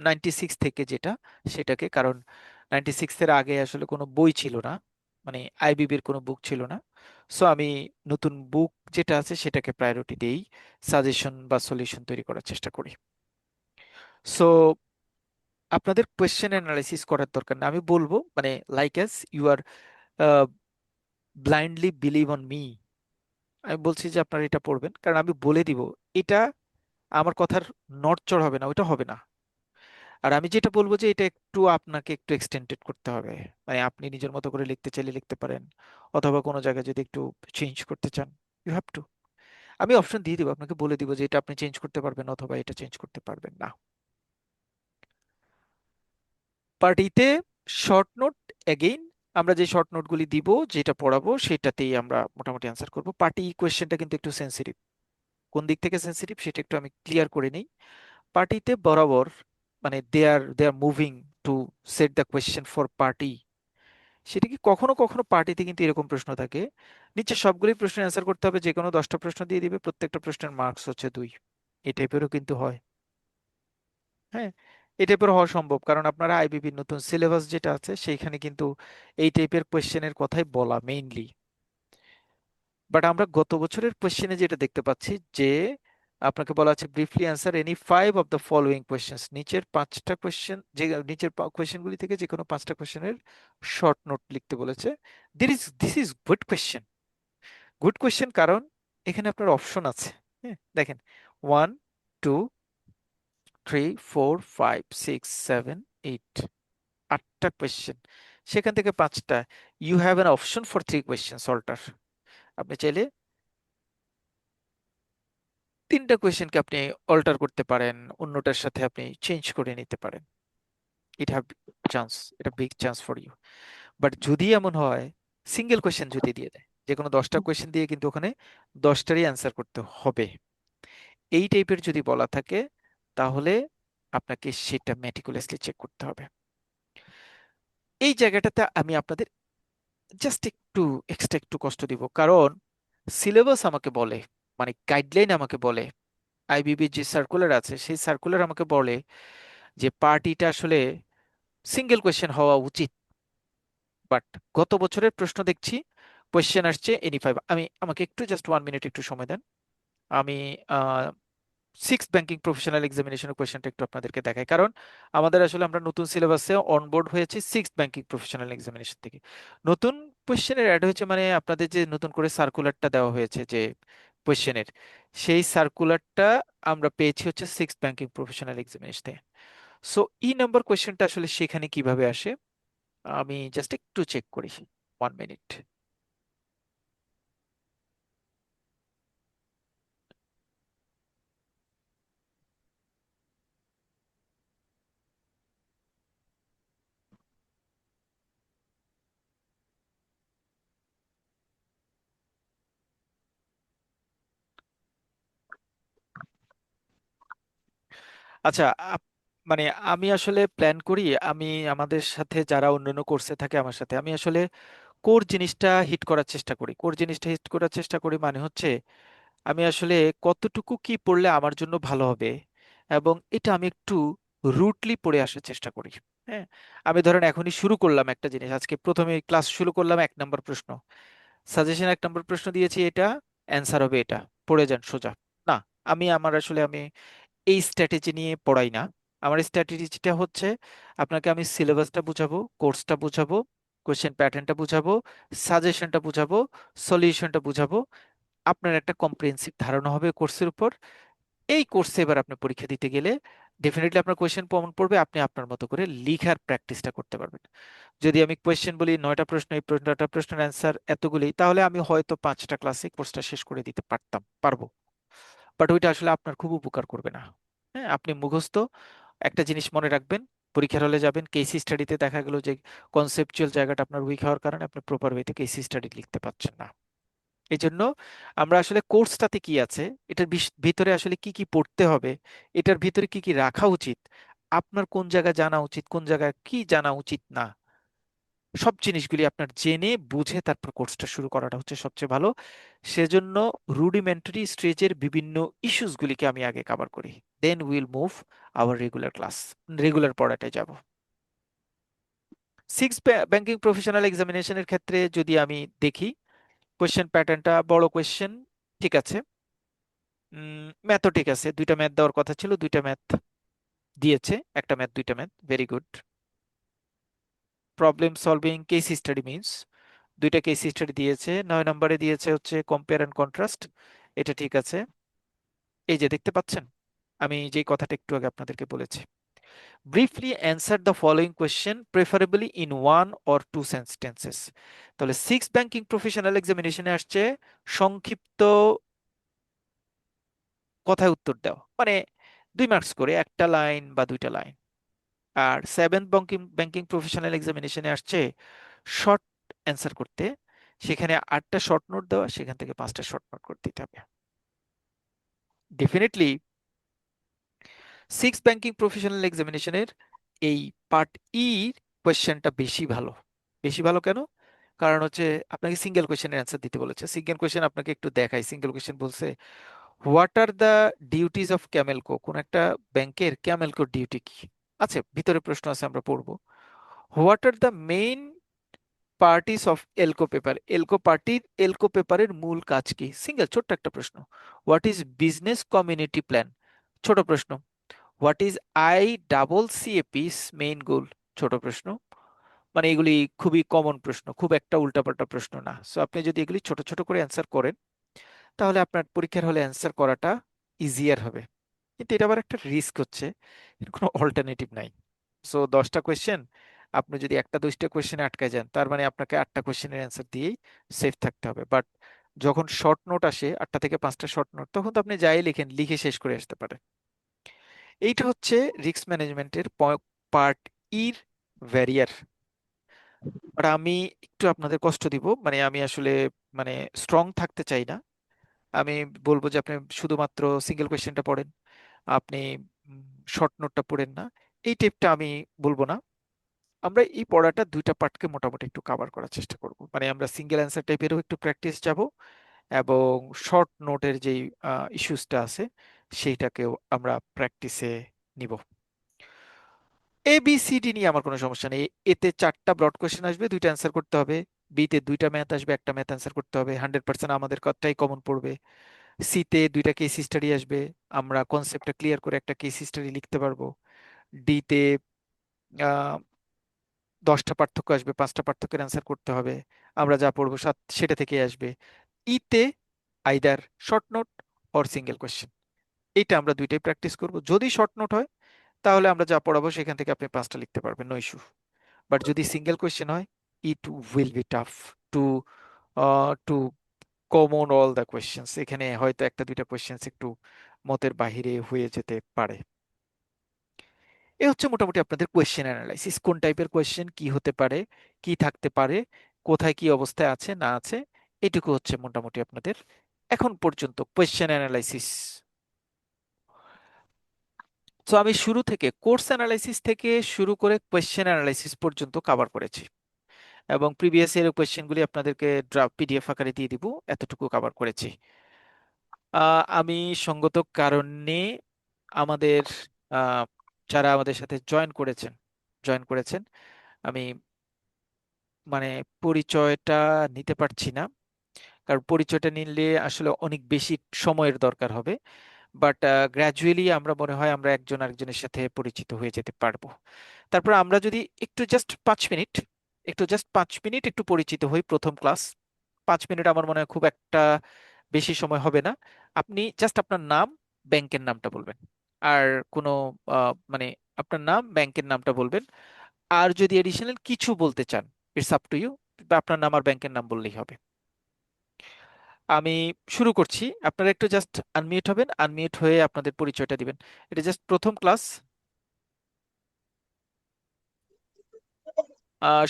96 থেকে যেটা, সেটাকে, কারণ 96 এর আগে আসলে কোনো বই ছিল না, মানে আইবিবির কোনো বুক ছিল না। সো আমি নতুন বুক যেটা আছে সেটাকে প্রায়োরিটি দেই, সাজেশন বা সলিউশন তৈরি করার চেষ্টা করি। সো আপনাদের কোয়েশ্চেন অ্যানালাইসিস করার দরকার না, আমি বলবো মানে like as you are blindly believe on me. আমি বলছি যে আপনারা এটা পড়বেন, কারণ আমি বলে দিব এটা আমার কথার নড়চড় হবে না, ওইটা হবে না। আর আমি যেটা বলবো যে এটা একটু আপনাকে একটু এক্সটেন্ডেড করতে হবে, মানে আপনি নিজের মতো করে লিখতে চাইলে লিখতে পারেন, অথবা কোনো জায়গায় যদি একটু চেঞ্জ করতে চান, ইউ হ্যাভ টু। আমি অপশন দিয়ে দিব, আপনাকে বলে দিব যে এটা আপনি চেঞ্জ করতে পারবেন অথবা এটা চেঞ্জ করতে পারবেন না। পার্টিতে শর্ট নোট, এগেইন আমরা যে শর্ট নোটগুলি দিব, যেটা পড়াবো সেটাতেই আমরা মোটামুটি অ্যান্সার করব। পার্টি কোয়েশ্চেনটা কিন্তু একটু সেন্সিটিভ, কোন দিক থেকে সেন্সিটিভ সেটা একটু আমি ক্লিয়ার করে নিই। পার্টিতে বরাবর মানে they are moving to set the question for party, সেটা কি কখনো কখনো পার্টিতে কিন্তু এরকম প্রশ্ন থাকে, নিচে সবগুলি প্রশ্নের অ্যান্সার করতে হবে, যে কোনো 10টা প্রশ্ন দিয়ে দিবে, প্রত্যেকটা প্রশ্নের মার্কস হচ্ছে 2, এই টাইপেরও কিন্তু হয়। হ্যাঁ, এই টাইপের হওয়া সম্ভব, কারণ আপনারা আইবিবির নতুন সিলেবাস যেটা আছে সেইখানে কিন্তু এই টাইপের কোয়েশ্চেনের কথাই বলা মেইনলি। বাট আমরা গত বছরের কোয়েশ্চেনে যেটা দেখতে পাচ্ছি যে আপনাকে বলা আছে briefly answer any 5 of the following questions, নিচের 5টা কোয়েশ্চেন, যে নিচের কোয়েশ্চেনগুলি থেকে যে কোনো 5টা কোয়েশ্চেনের শর্ট নোট লিখতে বলেছে। This is good question, good question, কারণ এখানে আপনার অপশন আছে। হ্যাঁ দেখেন, 1 2 3 4 5 6 7 8, 8টা কোয়েশ্চেন, সেখান থেকে 5টা, you have an option for 3 questions alter. আপনি চাইলে 3টা কোয়েশ্চেনকে আপনি অল্টার করতে পারেন, অন্যটার সাথে আপনি চেঞ্জ করে নিতে পারেন। ইট হ্যাভ চান্স, এটা big chance for you. But যদি এমন হয়, সিঙ্গেল কোয়েশ্চেন যদি দিয়ে দেয়, যে কোনো 10টা কোয়েশ্চেন দিয়ে কিন্তু ওখানে 10টারই অ্যান্সার করতে হবে, এই টাইপের যদি বলা থাকে, তাহলে আপনাকে সেটা মেটিকুলাসলি চেক করতে হবে। এই জায়গাটাতে আমি আপনাদের জাস্ট একটু এক্সট্রা একটু কষ্ট দিব, কারণ সিলেবাস আমাকে বলে, মানে গাইডলাইন আমাকে বলে, আইবিবি যে সার্কুলার আছে সেই সার্কুলার আমাকে বলে যে পার্টিটা আসলে সিঙ্গেল কোয়েশ্চেন হওয়া উচিত। বাট গত বছরের প্রশ্ন দেখছি কোয়েশ্চেন আসছে এনি 5। আমাকে একটু জাস্ট 1 মিনিট একটু সময় দেন, আমি সিক্স ব্যাংকিং প্রফেশনাল এক্সামিনেশনের কোয়েশ্চেনটা একটু আপনাদেরকে দেখাই, কারণ আমাদের আসলে আমরা নতুন সিলেবাসে অনবোর্ড হয়েছি সিক্স ব্যাংকিং প্রফেশনাল এক্সামিনেশন থেকে। নতুন কোয়েশ্চেনের অ্যাড হয়েছে, মানে আপনাদের যে নতুন করে সার্কুলারটা দেওয়া হয়েছে যে কোয়েশ্চেনের, সেই সার্কুলারটা আমরা পেয়েছি হচ্ছে সিক্স ব্যাংকিং প্রফেশনাল এক্সামিনেশন থেকে। সো নাম্বার কোয়েশ্চেনটা আসলে সেখানে কিভাবে আসে, আমি জাস্ট একটু চেক করি, 1 মিনিট। আচ্ছা, মানে আমি আসলে প্ল্যান করি, আমি আমাদের সাথে যারা অন্যান্য কোর্সে থাকে আমার সাথে, আমি আসলে কোর জিনিসটা হিট করার চেষ্টা করি। কোর জিনিসটা হিট করার চেষ্টা করি মানে হচ্ছে আমি আসলে কতটুকু কি পড়লে আমার জন্য ভালো হবে, এবং এটা আমি একটু রুটলি পড়ে আসার চেষ্টা করি। হ্যাঁ, আমি ধরেন এখনই শুরু করলাম একটা জিনিস, আজকে প্রথমে ক্লাস শুরু করলাম 1 নম্বর প্রশ্ন, সাজেশন 1 নম্বর প্রশ্ন দিয়েছি, এটা অ্যান্সার হবে এটা, পড়ে যান সোজা। না, আমি এই স্ট্র্যাটেজি নিয়ে পড়াই না। আমার স্ট্র্যাটেজিটা হচ্ছে আপনাকে আমি সিলেবাসটা বুঝাবো, কোর্সটা বুঝাবো, কোয়েশ্চেন প্যাটার্নটা বুঝাবো, সাজেশনটা বুঝাবো, সলিউশনটা বুঝাবো, আপনার একটা কম্প্রিহেন্সিভ ধারণা হবে কোর্সের উপর। এই কোর্সে এবার আপনি পরীক্ষা দিতে গেলে ডেফিনেটলি আপনার কোয়েশ্চেন কমন পড়বে, আপনি আপনার মতো করে লিখার প্র্যাকটিসটা করতে পারবেন। যদি আমি কোয়েশ্চেন বলি 9টা প্রশ্ন, এই 9টা প্রশ্নের অ্যান্সার এতগুলি, তাহলে আমি হয়তো 5টা ক্লাসে কোর্সটা শেষ করে দিতে পারবো। বাট ওইটা আসলে আপনার খুব উপকার করবে না। হ্যাঁ, আপনি মুখস্থ একটা জিনিস মনে রাখবেন, পরীক্ষার হলে যাবেন, কেস স্টাডিতে দেখা গেল যে কনসেপচুয়াল জায়গাটা আপনার উইক হওয়ার কারণে আপনি প্রপার ওয়েতে কেস স্টাডি লিখতে পারছেন না। এই জন্য আমরা আসলে কোর্সটাতে কি আছে, এটার ভিতরে আসলে কি কি পড়তে হবে, এটার ভিতরে কি কি রাখা উচিত, আপনার কোন জায়গা জানা উচিত, কোন জায়গায় কি জানা উচিত না, সব জিনিসগুলি আপনার জেনে বুঝে তারপর কোর্সটা শুরু করাটা হচ্ছে সবচেয়ে ভালো। সেজন্য রুডিমেন্টারি স্টেজের বিভিন্ন ইস্যুসগুলিকে আমি আগে কভার করি, then will move our regular পড়াটায় যাব। সিক্স ব্যাংকিং প্রফেশনাল এক্সামিনেশনের ক্ষেত্রে যদি আমি দেখি, কোয়েশ্চেন প্যাটার্নটা বড় কোয়েশ্চেন, ঠিক আছে, ম্যাথও ঠিক আছে, 2টা ম্যাথ দেওয়ার কথা ছিল, 2টা ম্যাথ দিয়েছে, একটা ম্যাথ 2টা math, very good. Problem solving case study means 2টা কেস স্টাডি দিয়েছে, 9 নম্বরে দিয়েছে হচ্ছে কম্পেয়ার অ্যান্ড কন্ট্রাস্ট, এটা ঠিক আছে। এই যে দেখতে পাচ্ছেন আমি যে কথাটা একটু আগে আপনাদেরকে বলেছি, briefly answer the following question preferably in one or two sentences. তাহলে সিক্স ব্যাংকিং প্রফেশনাল এক্সামিনেশনে আসছে সংক্ষিপ্ত কথায় উত্তর দাও, মানে 2 মার্কস করে একটা লাইন বা দুইটা লাইন। আর সেভেন্থ ব্যাংকিং ব্যাংকিং প্রফেশনাল এক্সামিনেশনে আসছে শর্ট অ্যান্সার করতে, সেখানে 8টা শর্ট নোট দেওয়া, সেখান থেকে 5টা শর্ট নোট করে দিতে হবে। ডেফিনেটলি সিক্স ব্যাংকিং প্রফেশনাল এক্সামিনেশনের এই পার্ট ই কোয়েশ্চেনটা বেশি ভালো। বেশি ভালো কেন? কারণ হচ্ছে আপনাকে সিঙ্গেল কোয়েশ্চেনের অ্যান্সার দিতে বলেছে। সিঙ্গেল কোয়েশ্চেন আপনাকে একটু দেখাই। সিঙ্গেল কোয়েশ্চেন বলছে what are the duties of CAMLCO, কোন একটা ব্যাংকের ক্যামেলকোর ডিউটি কি আছে, ভিতরে প্রশ্ন আছে, আমরা পড়বো। What are the main parties of elko paper, elko পার্টির এলকো পেপারের মূল কাজ কি, সিঙ্গেল ছোট্ট একটা প্রশ্ন। What is business community plan, ছোট প্রশ্ন। হোয়াট ইজ ICCAP's মেইন গোল, ছোট প্রশ্ন। মানে এগুলি খুবই কমন প্রশ্ন, খুব একটা উল্টাপাল্টা প্রশ্ন না। সো আপনি যদি এগুলি ছোট ছোট করে অ্যান্সার করেন, তাহলে আপনার পরীক্ষার হলে অ্যান্সার করাটা ইজিয়ার হবে। কিন্তু এটা আবার একটা রিস্ক হচ্ছে, এর কোনো অল্টারনেটিভ নাই। সো 10টা কোয়েশ্চেন আপনি যদি একটা 2টা কোয়েশ্চেনে আটকে যান, তার মানে আপনাকে 8টা কোয়েশ্চেনের অ্যান্সার দিয়েই সেফ থাকতে হবে। বাট যখন শর্ট নোট আসে, 8টা থেকে 5টা শর্ট নোট, তখন তো আপনি যাই লিখেন লিখে শেষ করে আসতে পারেন। এইটা হচ্ছে রিস্ক ম্যানেজমেন্টের পার্ট ইর ভ্যারিয়ার। বাট আমি একটু আপনাদের কষ্ট দিব, মানে আমি আসলে মানে স্ট্রং থাকতে চাই না। আমি বলবো যে আপনি শুধুমাত্র সিঙ্গেল কোয়েশ্চেনটা পড়েন, আপনি শর্ট নোটটা পড়েন না, এই টাইপটা আমি বলবো না। আমরা এই পড়াটা 2টা পার্টকে মোটামুটি একটু কভার করার চেষ্টা করব। মানে আমরা সিঙ্গেল অ্যান্সার টাইপেরও একটু প্র্যাকটিস যাব, এবং শর্ট নোটের যেই ইস্যুসটা আছে সেইটাকেও আমরা প্র্যাকটিসে নিব। ABCD নিয়ে আমার কোনো সমস্যা নেই। এতে 4টা ব্রড কোয়েশ্চেন আসবে, 2টা অ্যান্সার করতে হবে। বিতে 2টা ম্যাথ আসবে, একটা ম্যাথ অ্যান্সার করতে হবে। 100% আমাদের কথাই কমন পড়বে। সিতে 2টা কেস স্টাডি আসবে, আমরা কনসেপ্টটা ক্লিয়ার করে একটা কেস স্টাডি লিখতে পারবো। ডিতে 10টা পার্থক্য আসবে, 5টা পার্থক্যের অ্যান্সার করতে হবে, আমরা যা পড়বো সেটা থেকে আসবে। ইতে either short note or single question, এইটা আমরা দুইটাই প্র্যাকটিস করব। যদি শর্ট নোট হয়, তাহলে আমরা যা পড়াবো সেখান থেকে আপনি 5টা লিখতে পারবেন, নো ইস্যু। বাট যদি সিঙ্গেল কোয়েশ্চেন হয়, it will be tough to to common all the questions. এখানে হয়তো একটা 2টা কোয়েশ্চেন্স একটু মতের বাহিরে হয়ে যেতে পারে। এ হচ্ছে মোটামুটি আপনাদের কোয়েশ্চেন অ্যানালাইসিস, কোন টাইপের কোয়েশ্চেন কি হতে পারে, কি থাকতে পারে, কোথায় কি অবস্থায় আছে না আছে, এটুকু হচ্ছে মোটামুটি আপনাদের এখন পর্যন্ত কোয়েশ্চেন অ্যানালাইসিস। তো আমি শুরু থেকে কোর্স অ্যানালাইসিস থেকে শুরু করে কোয়েশ্চেন অ্যানালাইসিস পর্যন্ত কভার করেছি, এবং প্রিভিয়াস ইয়ার কোয়েশ্চেনগুলি আপনাদেরকে ড্রাফট PDF আকারে দিয়ে দিব, এতটুকু কভার করেছি। আমি সঙ্গত কারণে আমাদের আহ, যারা আমাদের সাথে জয়েন করেছেন, আমি মানে পরিচয়টা নিতে পারছি না, কারণ পরিচয়টা নিলে আসলে অনেক বেশি সময়ের দরকার হবে। বাট গ্র্যাজুয়ালি আমরা মনে হয় আমরা একজন আরেকজনের সাথে পরিচিত হয়ে যেতে পারবো। তারপর আমরা যদি একটু জাস্ট 5 মিনিট একটু পরিচিত হই, প্রথম ক্লাস 5 মিনিট আমার মনে হয় খুব একটা বেশি সময় হবে না। আপনি জাস্ট আপনার নাম, ব্যাংকের নামটা বলবেন, আর কোনো মানে আপনার নাম, ব্যাংকের নামটা বলবেন। আর যদি এডিশনাল কিছু বলতে চান, ইটস আপ টু ইউ, বা আপনার নাম আর ব্যাংকের নাম বললেই হবে। আমি শুরু করছি, আপনারা একটু জাস্ট আনমিউট হবেন, আনমিউট হয়ে আপনাদের পরিচয়টা দিবেন। এটা জাস্ট প্রথম ক্লাস,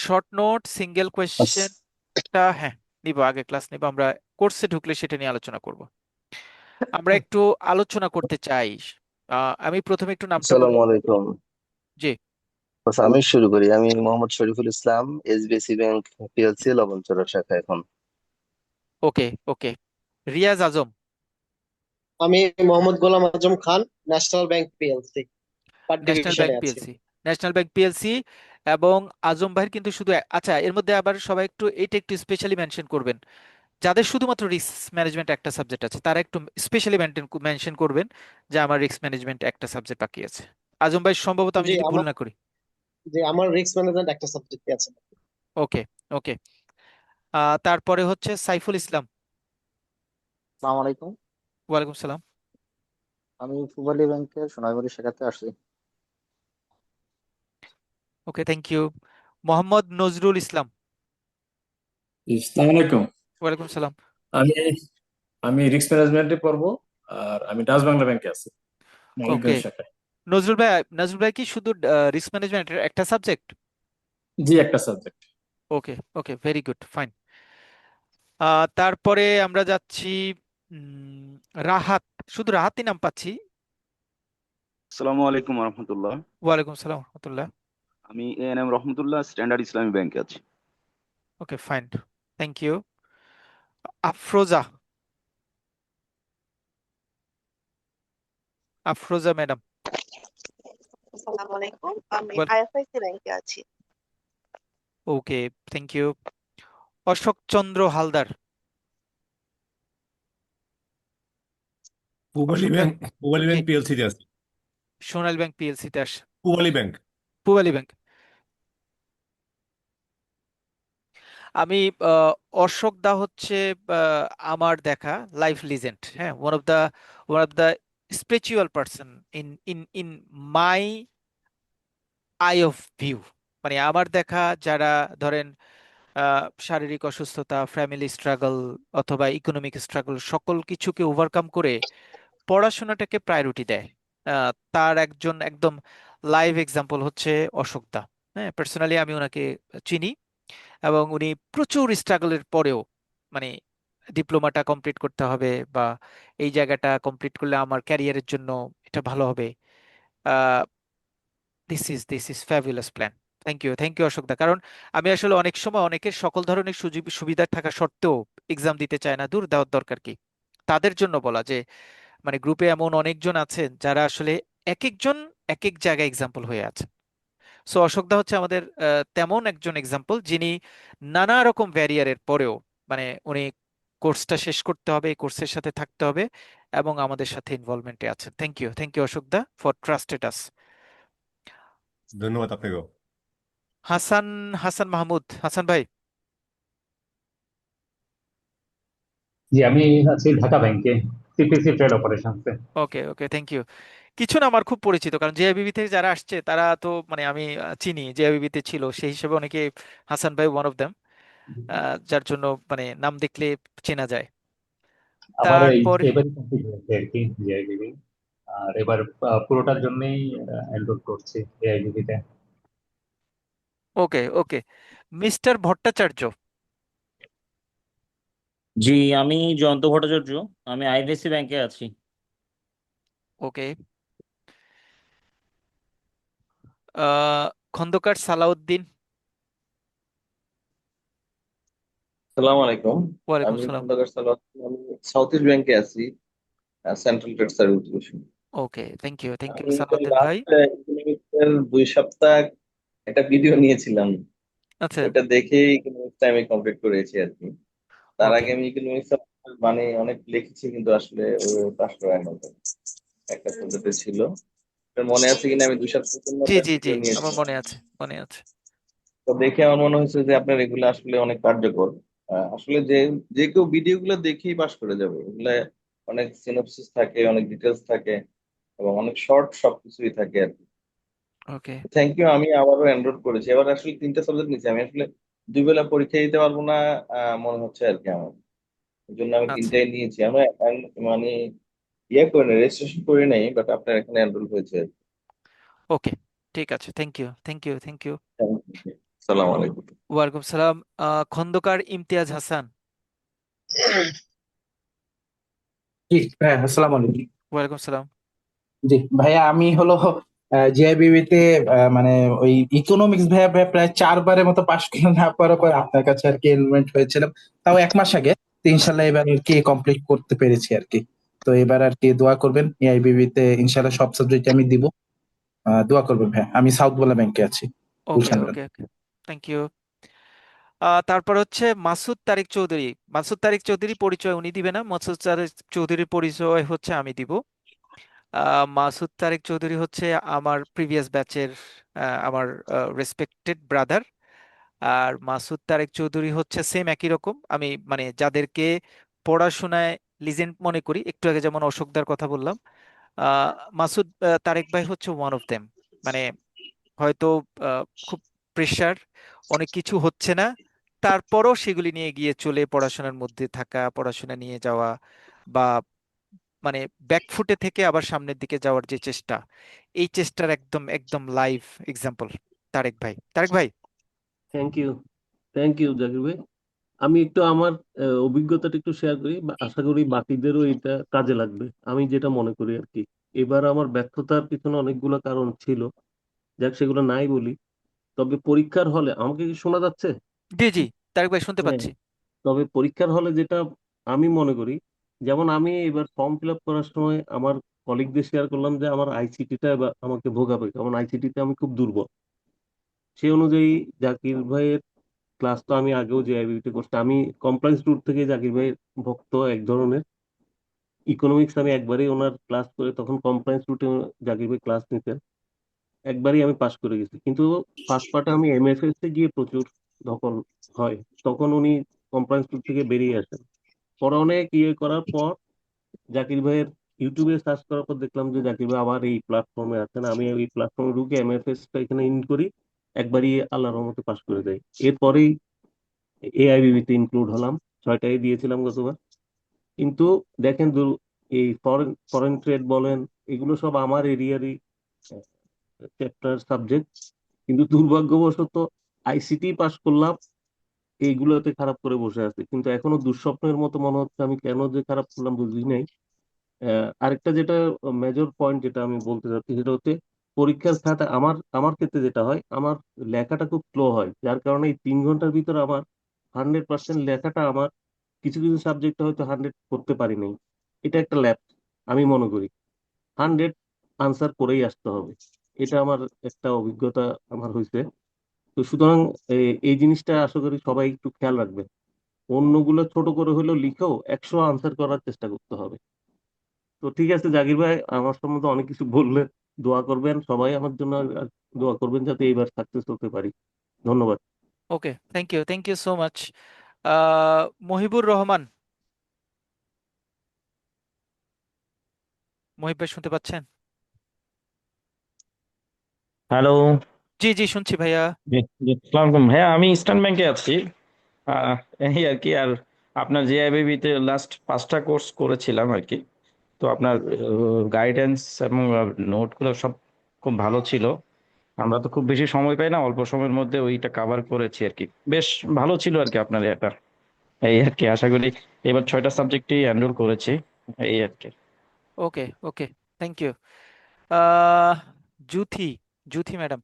শর্ট নোট, সিঙ্গেল কোয়েশ্চেনটা হ্যাঁ নিব, আগে ক্লাস নিব, আমরা কোর্সে ঢুকলে সেটা নিয়ে আলোচনা করব। আমরা একটু আলোচনা করতে চাই। আমি প্রথমে একটু নামটা বলি। আসসালামু আলাইকুম। জি, আচ্ছা, আমি শুরু করি। আমি Mohammad Shariful Islam, SBC bank PLC Labanchara শাখা এখন। Okay okay. রিয়াজ আজম, আমি Mohammad Golam Azam Khan, national bank PLC part national bank ডিভিশনে আছি। PLC, national bank PLC. এবং আজম ভাইয়ের কিন্তু শুধু আচ্ছা, এর মধ্যে আবার সবাই একটু এটা একটু স্পেশালি মেনশন করবেন, যাদের শুধুমাত্র রিস্ক ম্যানেজমেন্ট একটা সাবজেক্ট আছে তারা একটু স্পেশালি মেনশন করবেন যে আমার রিস্ক ম্যানেজমেন্ট একটা সাবজেক্ট বাকি আছে। আজম ভাই সম্ভবত, আমি জি যদি ভুল আমার না করি। জি আমার রিস্ক ম্যানেজমেন্ট একটা সাবজেক্ট আছে। ওকে ওকে। তারপরে হচ্ছে সাইফুল ইসলাম। আসসালামু আলাইকুম। ওয়ালাইকুম সালাম। আমি পূবালী ব্যাংকের সোনারগাঁও শাখাতে আসি। ওকে, থ্যাংক ইউ। মোহাম্মদ নজরুল ইসলাম। আসসালামু আলাইকুম। ওয়ালাইকুম সালাম। আমি আমি রিস্ক ম্যানেজমেন্টে পড়বো, আর আমি ডাচ বাংলা ব্যাংকে আছি, ওকে, মালিকগঞ্জ শাখায়। নজরুল ভাই কি শুধু রিস্ক ম্যানেজমেন্ট একটা সাবজেক্ট? জি, একটা সাবজেক্ট। ওকে ওকে, ভেরি গুড, ফাইন। তারপরে আমরা যাচ্ছি উম, রাহাত। শুধু রাহাতই নাম পাচ্ছি। আসসালামু আলাইকুম রহমতুল্লাহ। ওয়ালাইকুম সালাম রহমতুল্লাহ। আমি এএনএম রহমতুল্লাহ, স্ট্যান্ডার্ড ইসলামী ব্যাংকে আছি। Okay, fine, thank you. Afroza. Afroza madam. আসসালামু আলাইকুম, আমি ওয়েল, আইএফআইসি ব্যাংকে আছি। Okay, thank you. Ashok Chandra Haldar. Pubali Ashok ভাই। ব্যাংক, পূবালী জি, ব্যাংক পিএলসি তে আছে। সোনালী ব্যাংক পিএলসি তে আসে। পূবালী ব্যাংক। পূবালী ব্যাংক। আমি আহ, অশোক দা হচ্ছে আমার দেখা লাইফ লিজেন্ড, হ্যাঁ, one of the spiritual person in in in my eye of view. মানে আমার দেখা যারা, ধরেন, শারীরিক অসুস্থতা, ফ্যামিলি স্ট্রাগল অথবা ইকোনমিক স্ট্রাগল, সকল কিছুকে ওভারকাম করে পড়াশোনাটাকে প্রায়োরিটি দেয়, তার একজন একদম লাইভ এক্সাম্পল হচ্ছে অশোক দা। হ্যাঁ, পার্সোনালি আমি ওনাকে চিনি, এবং উনি প্রচুর স্ট্রাগলের পরেও, মানে ডিপ্লোমাটা কমপ্লিট করতে হবে, বা এই জায়গাটা কমপ্লিট করলে আমার ক্যারিয়ারের জন্য এটা ভালো হবে। This is fabulous plan. Thank you Ashok দা। কারণ আমি আসলে অনেক সময় অনেকের সকল ধরনের সুযোগ সুবিধা থাকা সত্ত্বেও এক্সাম দিতে চায় না, দূর দেওয়ার দরকার কি। তাদের জন্য বলা যে, মানে গ্রুপে এমন অনেকজন আছেন যারা আসলে এক একজন এক এক জায়গায় এক্সাম্পল হয়ে আছে। সো অশোকদা হচ্ছে আমাদের তেমন একজন এক্সাম্পল, যিনি নানা রকম ব্যারিয়ারের পরেও, মানে উনি কোর্সটা শেষ করতে হবে, কোর্সের সাথে থাকতে হবে, এবং আমাদের সাথে ইনভলভমেন্টে আছেন। থ্যাংক ইউ অশোকদা ফর ট্রাস্টেড আস। ধন্যবাদ আপনাকেও। হাসান, হাসান মাহমুদ, হাসান ভাই। জি, আমি আছি ঢাকা ব্যাংকে, সিপিসি ট্রেড অপারেশনসে। Okay okay, thank you. কিছু না, আমার খুব পরিচিত, কারণ জেআইবিবি থেকে যারা আসছে তারা তো, মানে আমি চিনি, জেআইবিবি তে ছিল, সেই হিসেবে অনেকে, হাসান ভাই ওয়ান অফ দেম, যার জন্য মানে নাম দেখলে চেনা যায়। আমার তারপর এবারই কমপ্লিট হয়েছে আর কি জিআইবিবি, আর এবার পুরোটার জন্যই এনরোল করছি এআইবিবি তে। ওকে ওকে, মিস্টার ভট্টাচার্য। জি, আমি জয়ন্ত ভট্টাচার্য। আমি আইডিএফসি ব্যাংকে আছি। ওকে, আহ খন্দকার সালাউদ্দিন। সালাম আলাইকুম। ওয়ালাইকুম আমি সালাম। খন্দকার সালাউদ্দিন, আমি সাউথ ইস্ট ব্যাংকে আছি, central trade service division. Okay, thank you আমি তো সালাউদ্দিন ভাই। লাস্ট ইকোনমিক্স এর 2 সপ্তাহ একটা ভিডিও নিয়েছিলাম, আচ্ছা, ওইটা দেখেই ইকোনমিক্সটা আমি কমপ্লিট করেছি আর কি। তার ওকে, আগে আমি ইকোনমিক্স মানে অনেক লিখেছি, কিন্তু আসলে ওই পাস করার মতো একটা সাবজেক্টে ছিল। আপনার মনে আছে কিনা, আমি 2 সপ্তাহের জন্য জি একটা জি জি, ভিডিও আমার নিয়েছিলাম। মনে আছে, মনে আছে। তো দেখে আমার মনে হয়েছে যে আপনার এগুলো আসলে অনেক কার্যকর। আসলে যে যে কেউ ভিডিও গুলো দেখেই পাস করে যাবে, এগুলা অনেক সিনপসিস থাকে, অনেক ডিটেলস থাকে, এবং অনেক শর্ট সবকিছুই থাকে আর কি। ওকে, থ্যাংক ইউ। আমি আবারও এনরোল করেছি, এবার আসলে 3টা সাবজেক্ট নিয়েছি। আমি আসলে 2 বেলা পরীক্ষা দিতে পারবো না মনে হচ্ছে আর কি আমার। এই জন্য আমি আচ্ছা, 3টাই নিয়েছি। আমি মানে করি নাই, রেজিস্ট্রেশন করি নাই, বাট আপনার এখানে এনরোল হয়েছে আর কি। ওকে, ঠিক আছে, থ্যাংক ইউ। Thank you. সালাম আলাইকুম। ওয়ালাইকুম সালাম। খন্দকার ইমতিয়াজ হাসান। জি ভাইয়া, আসসালামু আলাইকুম। ওয়ালাইকুম সালাম। জি ভাইয়া, আমি হলো জিআইবিবি তে মানে ওই ইকোনমিক্স ভাইয়া ভাইয়া প্রায় 4বারের মতো পাশ করে না পারার পর আপনার কাছে আর কি এনরোলমেন্ট হয়েছিলাম, তাও 1 মাস আগে। তো ইনশাল্লাহ এবার আর কি কমপ্লিট করতে পেরেছি আর কি। তো এবার আর কি দোয়া করবেন, এআইবিবি তে ইনশাল্লাহ সব সাবজেক্ট আমি দিব। দোয়া করবেন ভাইয়া। আমি সাউথ বলা ব্যাংকে আছি, ওকে গুলশান ওকে ওকে, থ্যাংক ইউ। তারপর হচ্ছে মাসুদ তারিক চৌধুরী। মাসুদ তারিক চৌধুরী পরিচয় উনি দিবে না, মাসুদ তারিক চৌধুরীর পরিচয় হচ্ছে আমি দিব। মাসুদ তারিক চৌধুরী হচ্ছে আমার প্রিভিয়াস ব্যাচের, আমার রেসপেক্টেড ব্রাদার। আর মাসুদ তারেক চৌধুরী হচ্ছে সেম একই রকম, আমি মানে যাদেরকে পড়াশোনায় লিজেন্ড মনে করি, একটু আগে যেমন অশোকদার কথা বললাম, আহ মাসুদ তারেক ভাই হচ্ছে ওয়ান অফ দেম। মানে হয়তো খুব প্রেশার, অনেক কিছু হচ্ছে না, তারপরও সেগুলি নিয়ে গিয়ে চলে পড়াশোনার মধ্যে থাকা, পড়াশোনা নিয়ে যাওয়া, বা মানে ব্যাকফুটে থেকে আবার সামনের দিকে যাওয়ার যে চেষ্টা, এই চেষ্টার একদম একদম লাইভ এক্সাম্পল তারেক ভাই। তারেক ভাই, thank you, thank you Zakir ভাই। আমি একটু আমার অভিজ্ঞতাটা একটু শেয়ার করি, আশা করি বাকিদেরও এটা কাজে লাগবে। আমি যেটা মনে করি আর কি, এবার আমার ব্যর্থতার পিছনে অনেকগুলো কারণ ছিল, যাক সেগুলো নাই বলি। তবে পরীক্ষার হলে, আমাকে কি শোনা যাচ্ছে? জি জি, তারেক ভাই শুনতে হ্যাঁ। পাচ্ছি। তবে পরীক্ষার হলে যেটা আমি মনে করি, যেমন আমি এবার ফর্ম ফিল আপ করার সময় আমার কলিগদের শেয়ার করলাম যে আমার আইসিটিটা আমাকে ভোগাবে, কারণ আইসিটিতে আমি খুব দুর্বল। সেই অনুযায়ী জাকির ভাইয়ের ক্লাস তো আমি আগেও যে আইবিতে করছি, আমি কমপ্লায়েন্স রুট থেকে জাকির ভাইয়ের ভক্ত এক ধরনের। ইকোনমিক্স আমি একবারই ওনার ক্লাস করে, তখন কমপ্লায়েন্স রুটে জাকির ভাই ক্লাস নিতেন, একবারই আমি পাশ করে গেছি। কিন্তু ফার্স্ট পার্টে আমি এমএফএস এ গিয়ে প্রচুর ধকল হয়, তখন উনি কমপ্লায়েন্স রুট থেকে বেরিয়ে আসেন। পরে অনেক করার পর জাকির ভাইয়ের ইউটিউবে সার্চ করার পর দেখলাম যে জাকির ভাই আবার এই প্ল্যাটফর্মে আছেন। আমি এই প্ল্যাটফর্মে ঢুকে এমএফএস টা এখানে ইন করি, একবারই আল্লাহর রহমতে পাশ করে দেয়। এরপরেই এআইবিবি তে ইনক্লুড হলাম, 6টায় দিয়েছিলাম গতবার। কিন্তু দেখেন এই ফরেন ফরেন ট্রেড বলেন, এগুলো সব আমার এরিয়ারই চ্যাপ্টার সাবজেক্ট, কিন্তু দুর্ভাগ্যবশত আইসিটি পাশ করলাম, এইগুলোতে খারাপ করে বসে আছে। কিন্তু এখনো দুঃস্বপ্নের মতো মনে হচ্ছে, আমি কেন যে খারাপ করলাম বুঝি নাই। আরেকটা যেটা মেজর পয়েন্ট যেটা আমি বলতে চাচ্ছি, সেটা হচ্ছে পরীক্ষার খাতা, আমার আমার ক্ষেত্রে যেটা হয়, আমার লেখাটা খুব স্লো হয়, যার কারণে এই 3 ঘন্টার ভিতরে আমার 100% লেখাটা আমার, কিছু কিছু সাবজেক্টে হয়তো 100 করতে পারি নাই। এটা একটা ল্যাপ আমি মনে করি। 100 আনসার করেই আসতে হবে, এটা আমার একটা অভিজ্ঞতা আমার হয়েছে। তো সুতরাং এই জিনিসটা আশা করি সবাই একটু খেয়াল রাখবে। অন্যগুলো ছোট করে হলেও লিখেও 100 আনসার করার চেষ্টা করতে হবে। তো ঠিক আছে জাকির ভাই, আমার সম্বন্ধে অনেক কিছু বললেন। দোয়া করবেন সবাই আমার জন্য, আর দোয়া করবেন যাতে এইবার সাকসেস হতে পারি। ধন্যবাদ। Okay, thank you so much. Mohibur Rahman, Mohib ভাই শুনতে পাচ্ছেন? হ্যালো। জি জি, শুনছি ভাইয়া। জি জি, আসসালামু আলাইকুম ভাইয়া, আমি ইস্টার্ন ব্যাংকে আছি। এই আর কি। আর আপনার জেআইবিবি তে লাস্ট 5টা কোর্স করেছিলাম আর কি। তো আপনার গাইডেন্স এবং নোটগুলো সব খুব ভালো ছিল। আমরা তো খুব বেশি সময় পাই না, অল্প সময়ের মধ্যে ওইটা কাভার করেছি আর কি। বেশ ভালো ছিল আর কি আপনার এটা। এই আর কি, আশা করি এবার 6টা সাবজেক্টই এনরোল করেছি, এই আর কি। Okay okay, thank you. আহ জুথি, জুথি ম্যাডাম।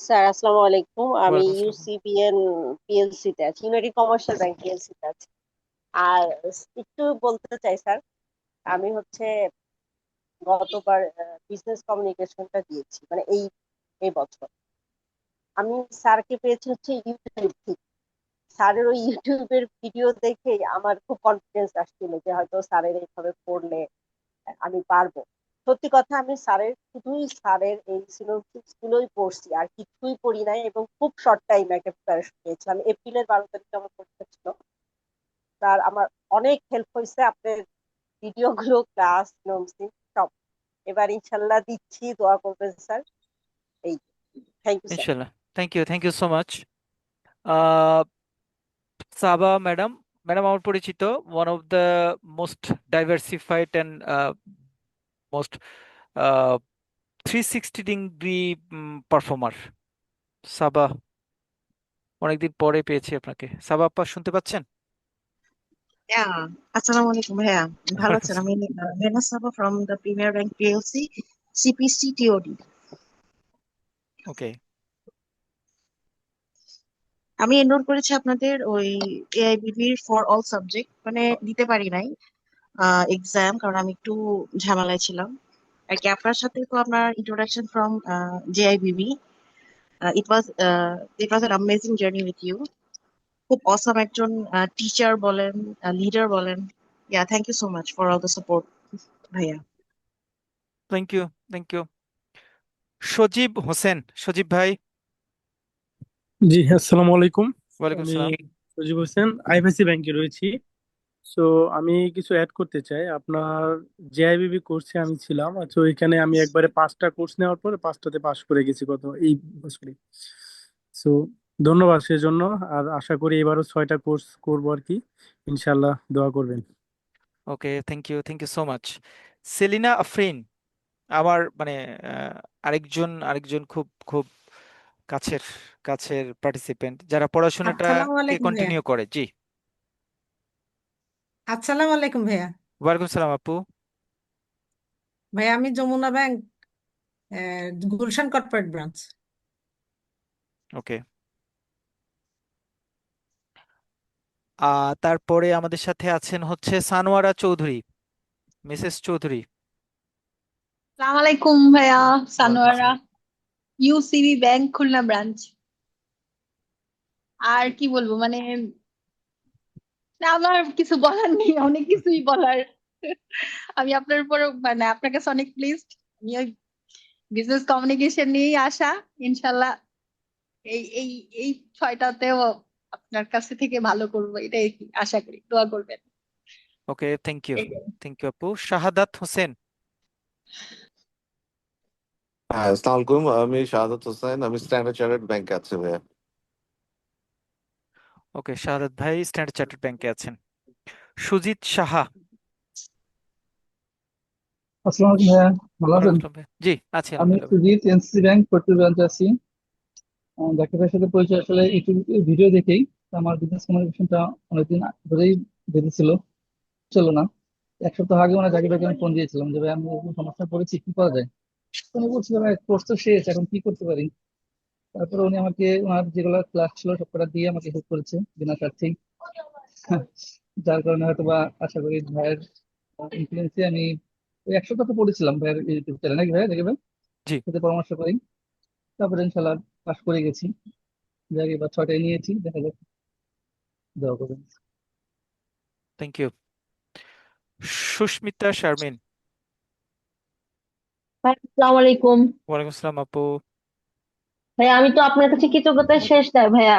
স্যার আসসালামু আলাইকুম। আমি ওয়ালাইকুম আসসালাম। ইউসিবিএন পিএলসি তে আছি, ইউনাইটেড কমার্শিয়াল ব্যাংক পিএলসি তে আছি। আর একটু বলতে চাই স্যার, আমি হচ্ছে গতবার বিজনেস কমিউনিকেশনটা দিয়েছি, মানে এই এই বছর আমি স্যারকে পেয়েছি হচ্ছে ইউটিউব থেকে। স্যারের ওই ইউটিউবের ভিডিও দেখে আমার খুব কনফিডেন্স আসছিল যে হয়তো স্যারের এইভাবে পড়লে আমি পারবো। সত্যি কথা, আমি শুধুই স্যারের এই সিনোপসিস গুলোই পড়ছি, আর কিছুই পড়ি নাই, এবং খুব শর্ট টাইমে একটা প্রিপারেশন পেয়েছি। আমি এপ্রিলের 12 তারিখে আমার পরীক্ষা ছিল। স্যার আমার অনেক হেল্প হয়েছে, আপনার ভিডিও গুলো, ক্লাস, সিনোপসিস সব। এবার ইনশাল্লাহ দিচ্ছি, দোয়া করবেন স্যার। এই, থ্যাংক ইউ স্যার। ইনশাল্লাহ, থ্যাংক ইউ সো মাচ। আহ সাবা ম্যাডাম, ম্যাডাম আমার পরিচিত, one of the most diversified and most 360 degree performer. Saba, অনেকদিন পরে পেয়েছি আপনাকে। সাবা আপা শুনতে পাচ্ছেন? Yeah. আসসালামু আলাইকুম ভাইয়া, ভালো ওয়ালাইকুম আছেন? আসসালাম। আমি Mehnaz Saba from the premier bank PLC, CPC TOD. Okay, আমি এনরোল করেছি আপনাদের ওই এআইবিবির ফর অল সাবজেক্ট, মানে দিতে পারি নাই এক্সাম, কারণ আমি একটু ঝামেলায় ছিলাম আর কি। আপনার সাথে তো আপনার introduction from JIBB, it was an amazing journey with you. খুব অসাম একজন টিচার বলেন, লিডার বলেন। Yeah, thank you so much for all the support ভাইয়া। Thank you, thank you. Sajib Hossain, Sajib ভাই। জি আসসালামু আলাইকুম। ওয়ালাইকুম আমি সালাম। সজীব হোসেন, আইএফএসি ব্যাংকে রয়েছি। সো আমি কিছু অ্যাড করতে চাই। আপনার জেআইবিবি কোর্সে আমি ছিলাম, আচ্ছা ওইখানে আমি একবারে 5টা কোর্স নেওয়ার পরে 5টাতে পাশ করে গেছি গত এই বছরে। সো ধন্যবাদ সেজন্য। আর আশা করি এবারও 6টা কোর্স করবো আর কি, ইনশাল্লাহ দোয়া করবেন। Okay, thank you so much. Selina Afrin, আমার মানে আরেকজন খুব খুব কাছের কাছের পার্টিসিপেন্ট, যারা আসসালামু পড়াশোনাটাকে আলাইকুম ভাইয়া। কন্টিনিউ করে। জি, আসসালামু আলাইকুম ভাইয়া। ওয়ালাইকুম সালাম আপু। ভাইয়া আমি Jamuna bank Gulshan corporate branch. Okay, তারপরে আমাদের সাথে আছেন হচ্ছে সানোয়ারা চৌধুরী, মিসেস চৌধুরী। সালাম আলাইকুম ভাইয়া, ওয়ালাইকুম সানোয়ারা, সালাম। UCB bank Khulna branch. আর কি বলবো মানে, না, আমার কিছু বলার নেই, অনেক কিছুই বলার। আমি আপনার উপর মানে আপনার কাছে অনেক প্লিজড। আমি ওই বিজনেস কমিউনিকেশন নিয়েই আসা, ইনশাল্লাহ এই এই এই 6টাতেও আপনার কাছে থেকে ভালো করবো, এটাই কি আশা করি, দোয়া করবেন। ওকে, থ্যাংক ইউ এই যে। আপু। শাহাদাত হোসেন। হ্যাঁ, আসসালামু আলাইকুম। আমি শাহাদাত হোসেন, আমি স্ট্যান্ডার্ড চার্টার্ড ব্যাংকে আছি ভাইয়া। ওকে, শাহাদাত ভাই স্ট্যান্ডার্ড চার্টার্ড ব্যাংকে আছেন। সুজিত সাহা। আসসালামু আলাইকুম ভাইয়া, ভালো ওয়ালাইকুম আছেন? আসসালাম ভাই। জি, আছি আমি আলহামদুলিল্লাহ ভাই। সুজিত, এনসিসি ব্যাংক ফটিক ব্রাঞ্চে আছি। জাকির ভাইয়ের সাথে পরিচয় আসলে ইউটিউব ভিডিও দেখেই। তো আমার বিজনেস কমিউনিকেশনটা অনেকদিন ধরেই বেঁধেছিল, চলো না। 1 সপ্তাহ আগে মানে জাকির ভাইকে আমি ফোন দিয়েছিলাম যে ভাই আমি এরকম সমস্যা পড়েছি, কি করা যায়। তো উনি বলছিল ভাই কোর্স তো শেষ, এখন কি করতে পারি। তারপরে উনি আমাকে ওনার যেগুলো ক্লাস ছিল সবকটা দিয়ে আমাকে হেল্প করেছে বিনা স্বার্থেই। যার কারণে হয়তো বা আশা করি ভাইয়ের ইনফ্লুয়েন্সে আমি ওই 1 সপ্তাহ তো পড়েছিলাম ভাইয়ের ইউটিউব চ্যানেল, নাকি ভাই দেখবেন, জি, সাথে পরামর্শ করি। তারপরে ইনশাল্লাহ পাস করে গেছি। যাক এবার 6টায় নিয়েছি, দেখা যাক, দোয়া করবেন। Thank you. সুস্মিতা শারমিন। ভাই আসসালামু আলাইকুম। ওয়ালাইকুম আসসালাম আপু। ভাইয়া আমি তো আপনার কাছে কৃতজ্ঞতার শেষ নাই ভাইয়া,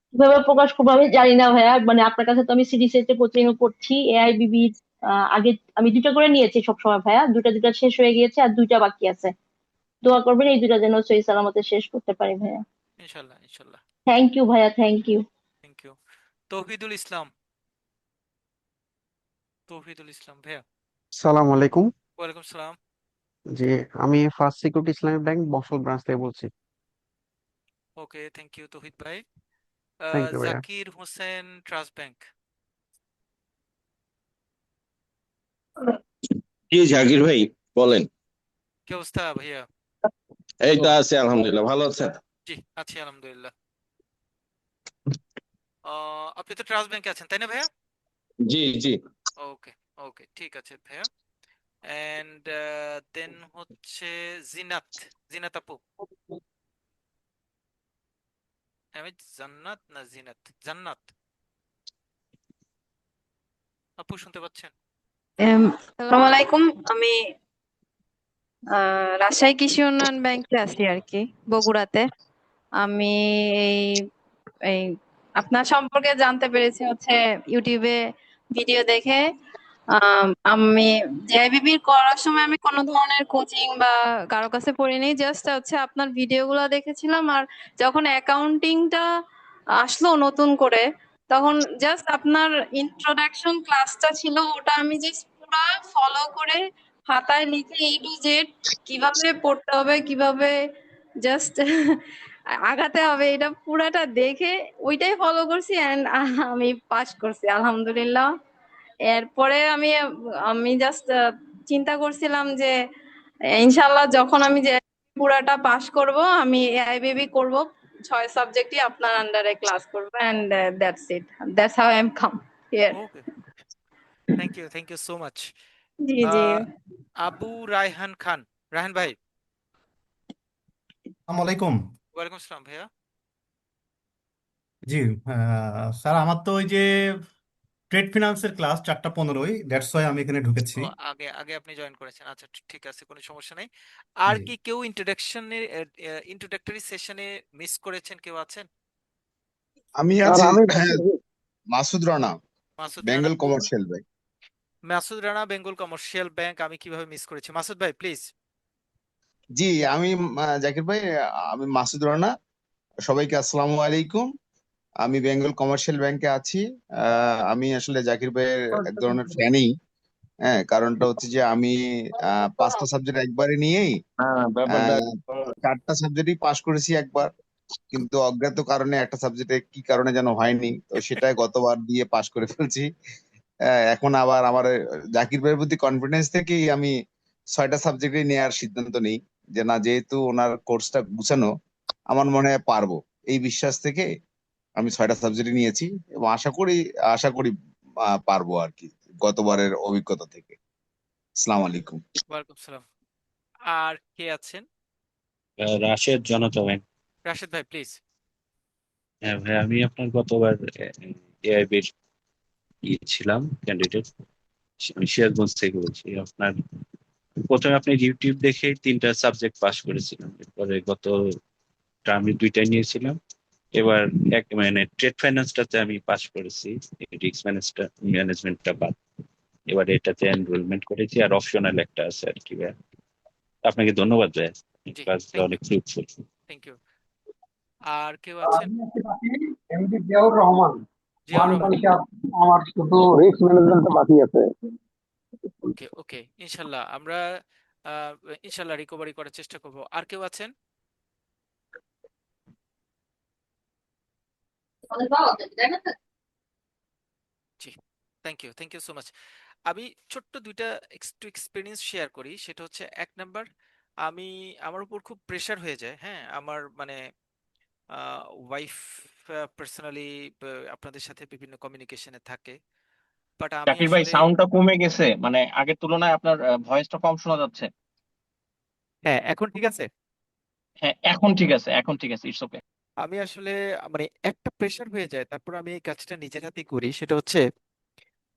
কিভাবে প্রকাশ করবো আমি জানি না ভাইয়া। মানে আপনার কাছে তো আমি সিডিসিতে কোচিং করছি, এআইবিবি। আগে আমি 2টা করে নিয়েছি সবসময় ভাইয়া, দুটা দুটা শেষ হয়ে গিয়েছে আর 2টা বাকি আছে। দোয়া করবেন এই 2টা যেন সহি সালামতে শেষ করতে পারি ভাইয়া। ইনশাল্লাহ ইনশাল্লাহ। থ্যাংক ইউ ভাইয়া, thank you. Thank you. Tauhidul Islam. Tauhidul Islam ভাইয়া। সালাম আলাইকুম। ওয়ালাইকুম সালাম। জি, আমি first security Islami bank Bangshal branch থেকে বলছি। ওকে, থ্যাংক ইউ তৌহিদ ভাই। থ্যাংক ইউ ভাইয়া। Zakir Hossain, trust bank. জি জাকির ভাই, বলেন। কি অবস্থা ভাইয়া? এই তো আছে আলহামদুলিল্লাহ, ভালো আছেন? জি, আছি আলহামদুলিল্লাহ। আপনি তো ট্রাস্ট ব্যাংকে আছেন তাই না ভাইয়া? জি জি। ওকে, ওকে, ঠিক আছে ভাইয়া। এন্ড দেন হচ্ছে জিনাত। জিনাত আপু। আমি জান্নাত না জিনাত? জান্নাত আপু, শুনতে পাচ্ছেন? আসসালামু আলাইকুম। আমি রাজশাহী কৃষি উন্নয়ন ব্যাংকে আছি আর কি, বগুড়াতে। আমি এই এই আপনার সম্পর্কে জানতে পেরেছি হচ্ছে ইউটিউবে ভিডিও দেখে। আমি জেআইবিবি করার সময় আমি কোনো ধরনের কোচিং বা কারো কাছে পড়িনি, জাস্ট হচ্ছে আপনার ভিডিওগুলো দেখেছিলাম। আর যখন অ্যাকাউন্টিংটা আসলো নতুন করে, তখন জাস্ট আপনার ইন্ট্রোডাকশন ক্লাসটা ছিল, ওটা আমি জাস্ট পুরো ফলো করে খাতায় লিখে A to Z কিভাবে পড়তে হবে, কিভাবে জাস্ট আগাতে হবে, এটা পুরাটা দেখে ওইটাই ফলো করছি এন্ড আমি পাস করছি আলহামদুলিল্লাহ। এরপরে আমি আমি জাস্ট চিন্তা করছিলাম যে ইনশাল্লাহ যখন আমি যে পুরাটা পাস করব, আমি এআইবিবি করব, 6 সাবজেক্টই আপনার আন্ডারে ক্লাস করব and that's it, that's how I am come here. Okay, thank you so much. জি জি। আবু রায়হান খান। রায়হান ভাই। আসসালামু আলাইকুম। ওয়ালাইকুম আসসালাম ভাইয়া। জি, স্যার আমার তো ওই যে ট্রেড ফিনান্সের ক্লাস 4:15, দ্যাটস ওয়াই আমি এখানে ঢুকেছি। ও, আগে আগে আপনি জয়েন করেছেন, আচ্ছা ঠিক আছে, কোনো সমস্যা নেই। আর জি, কি কেউ ইন্ট্রোডাক্টরি সেশনে মিস করেছেন? কেউ আছেন? আমি স্যার আছি। আমি হ্যাঁ, Masud Rana. Masud Rana Bengal commercial bank. Masud Rana Bengal commercial bank, আমি কিভাবে মিস করেছি? মাসুদ ভাই প্লিজ। জি, আমি জাকির ভাই, আমি মাসুদ রানা। সবাইকে আসসালামু আলাইকুম। আমি বেঙ্গল কমার্শিয়াল ব্যাংকে আছি। আমি আসলে জাকির ভাইয়ের এক ধরনের ফ্যানই। হ্যাঁ, কারণটা হচ্ছে যে আমি 5টা সাবজেক্ট একবারে নিয়েই হ্যাঁ, ব্যাপারটা 4টা সাবজেক্টই পাশ করেছি একবার, কিন্তু অজ্ঞাত কারণে একটা সাবজেক্টে কি কারণে যেন হয়নি, তো সেটাই গতবার দিয়ে পাশ করে ফেলছি। এখন আবার আমার জাকির ভাইয়ের প্রতি কনফিডেন্স থেকেই আমি 6টা সাবজেক্টই নেওয়ার সিদ্ধান্ত নেই, যে না, যেহেতু ওনার কোর্সটা গুছানো, আমার মনে হয় পারবো। এই বিশ্বাস থেকে আমি 6টা সাবজেক্টই নিয়েছি এবং আশা করি পারবো আর কি, গতবারের অভিজ্ঞতা থেকে। আসসালামু আলাইকুম। ওয়ালাইকুম সালাম। আর কে আছেন? রাশেদ জনতা ব্যাংক। রাশেদ ভাই প্লিজ। হ্যাঁ ভাই, আমি আপনার গতবার এআইবির ছিলাম ক্যান্ডিডেট। আমি সিরাজগঞ্জ থেকে বলছি। আপনার প্রথমে আপনি ইউটিউব দেখে 3টা সাবজেক্ট পাস করেছিলাম, এরপরে গত টার্মে 2টা নিয়েছিলাম। এবার মানে ট্রেড ফাইন্যান্সটাতে আমি পাস করেছি, রিস্ক ম্যানেজমেন্টটা বাদ। এবার এটাতে এনরোলমেন্ট করেছি, আর অপশনাল একটা আছে আর কি ভাই। আপনাকে ধন্যবাদ ভাই, জি, ক্লাসটা থ্যাংক অনেক ইউ, ফ্রুটফুল। Thank you. আর কেউ আছেন? এমডি জিয়াউর রহমান। জিয়াউর রহমান। আমার শুধু রিস্ক ম্যানেজমেন্টটা বাকি আছে। ওকে ওকে, ইনশাল্লাহ আমরা ইনশাল্লাহ রিকভারি করার চেষ্টা করব। আর কেউ আছেন? জি, থ্যাংক ইউ সো মাচ। আমি ছোট্ট দুইটা একটু এক্সপিরিয়েন্স শেয়ার করি। সেটা হচ্ছে, 1 নাম্বার, আমার উপর খুব প্রেশার হয়ে যায়। হ্যাঁ, আমার মানে ওয়াইফ পার্সোনালি আপনাদের সাথে বিভিন্ন কমিউনিকেশনে থাকে, বাট আমি জাকির ভাই, আসলে সাউন্ডটা কমে গেছে, মানে আগের তুলনায় আপনার ভয়েসটা কম শোনা যাচ্ছে। হ্যাঁ, এখন ঠিক আছে। হ্যাঁ, এখন ঠিক আছে, এখন ঠিক আছে, ইটস ওকে। আমি আসলে মানে একটা প্রেশার হয়ে যায়, তারপর আমি এই কাজটা নিজের হাতেই করি। সেটা হচ্ছে,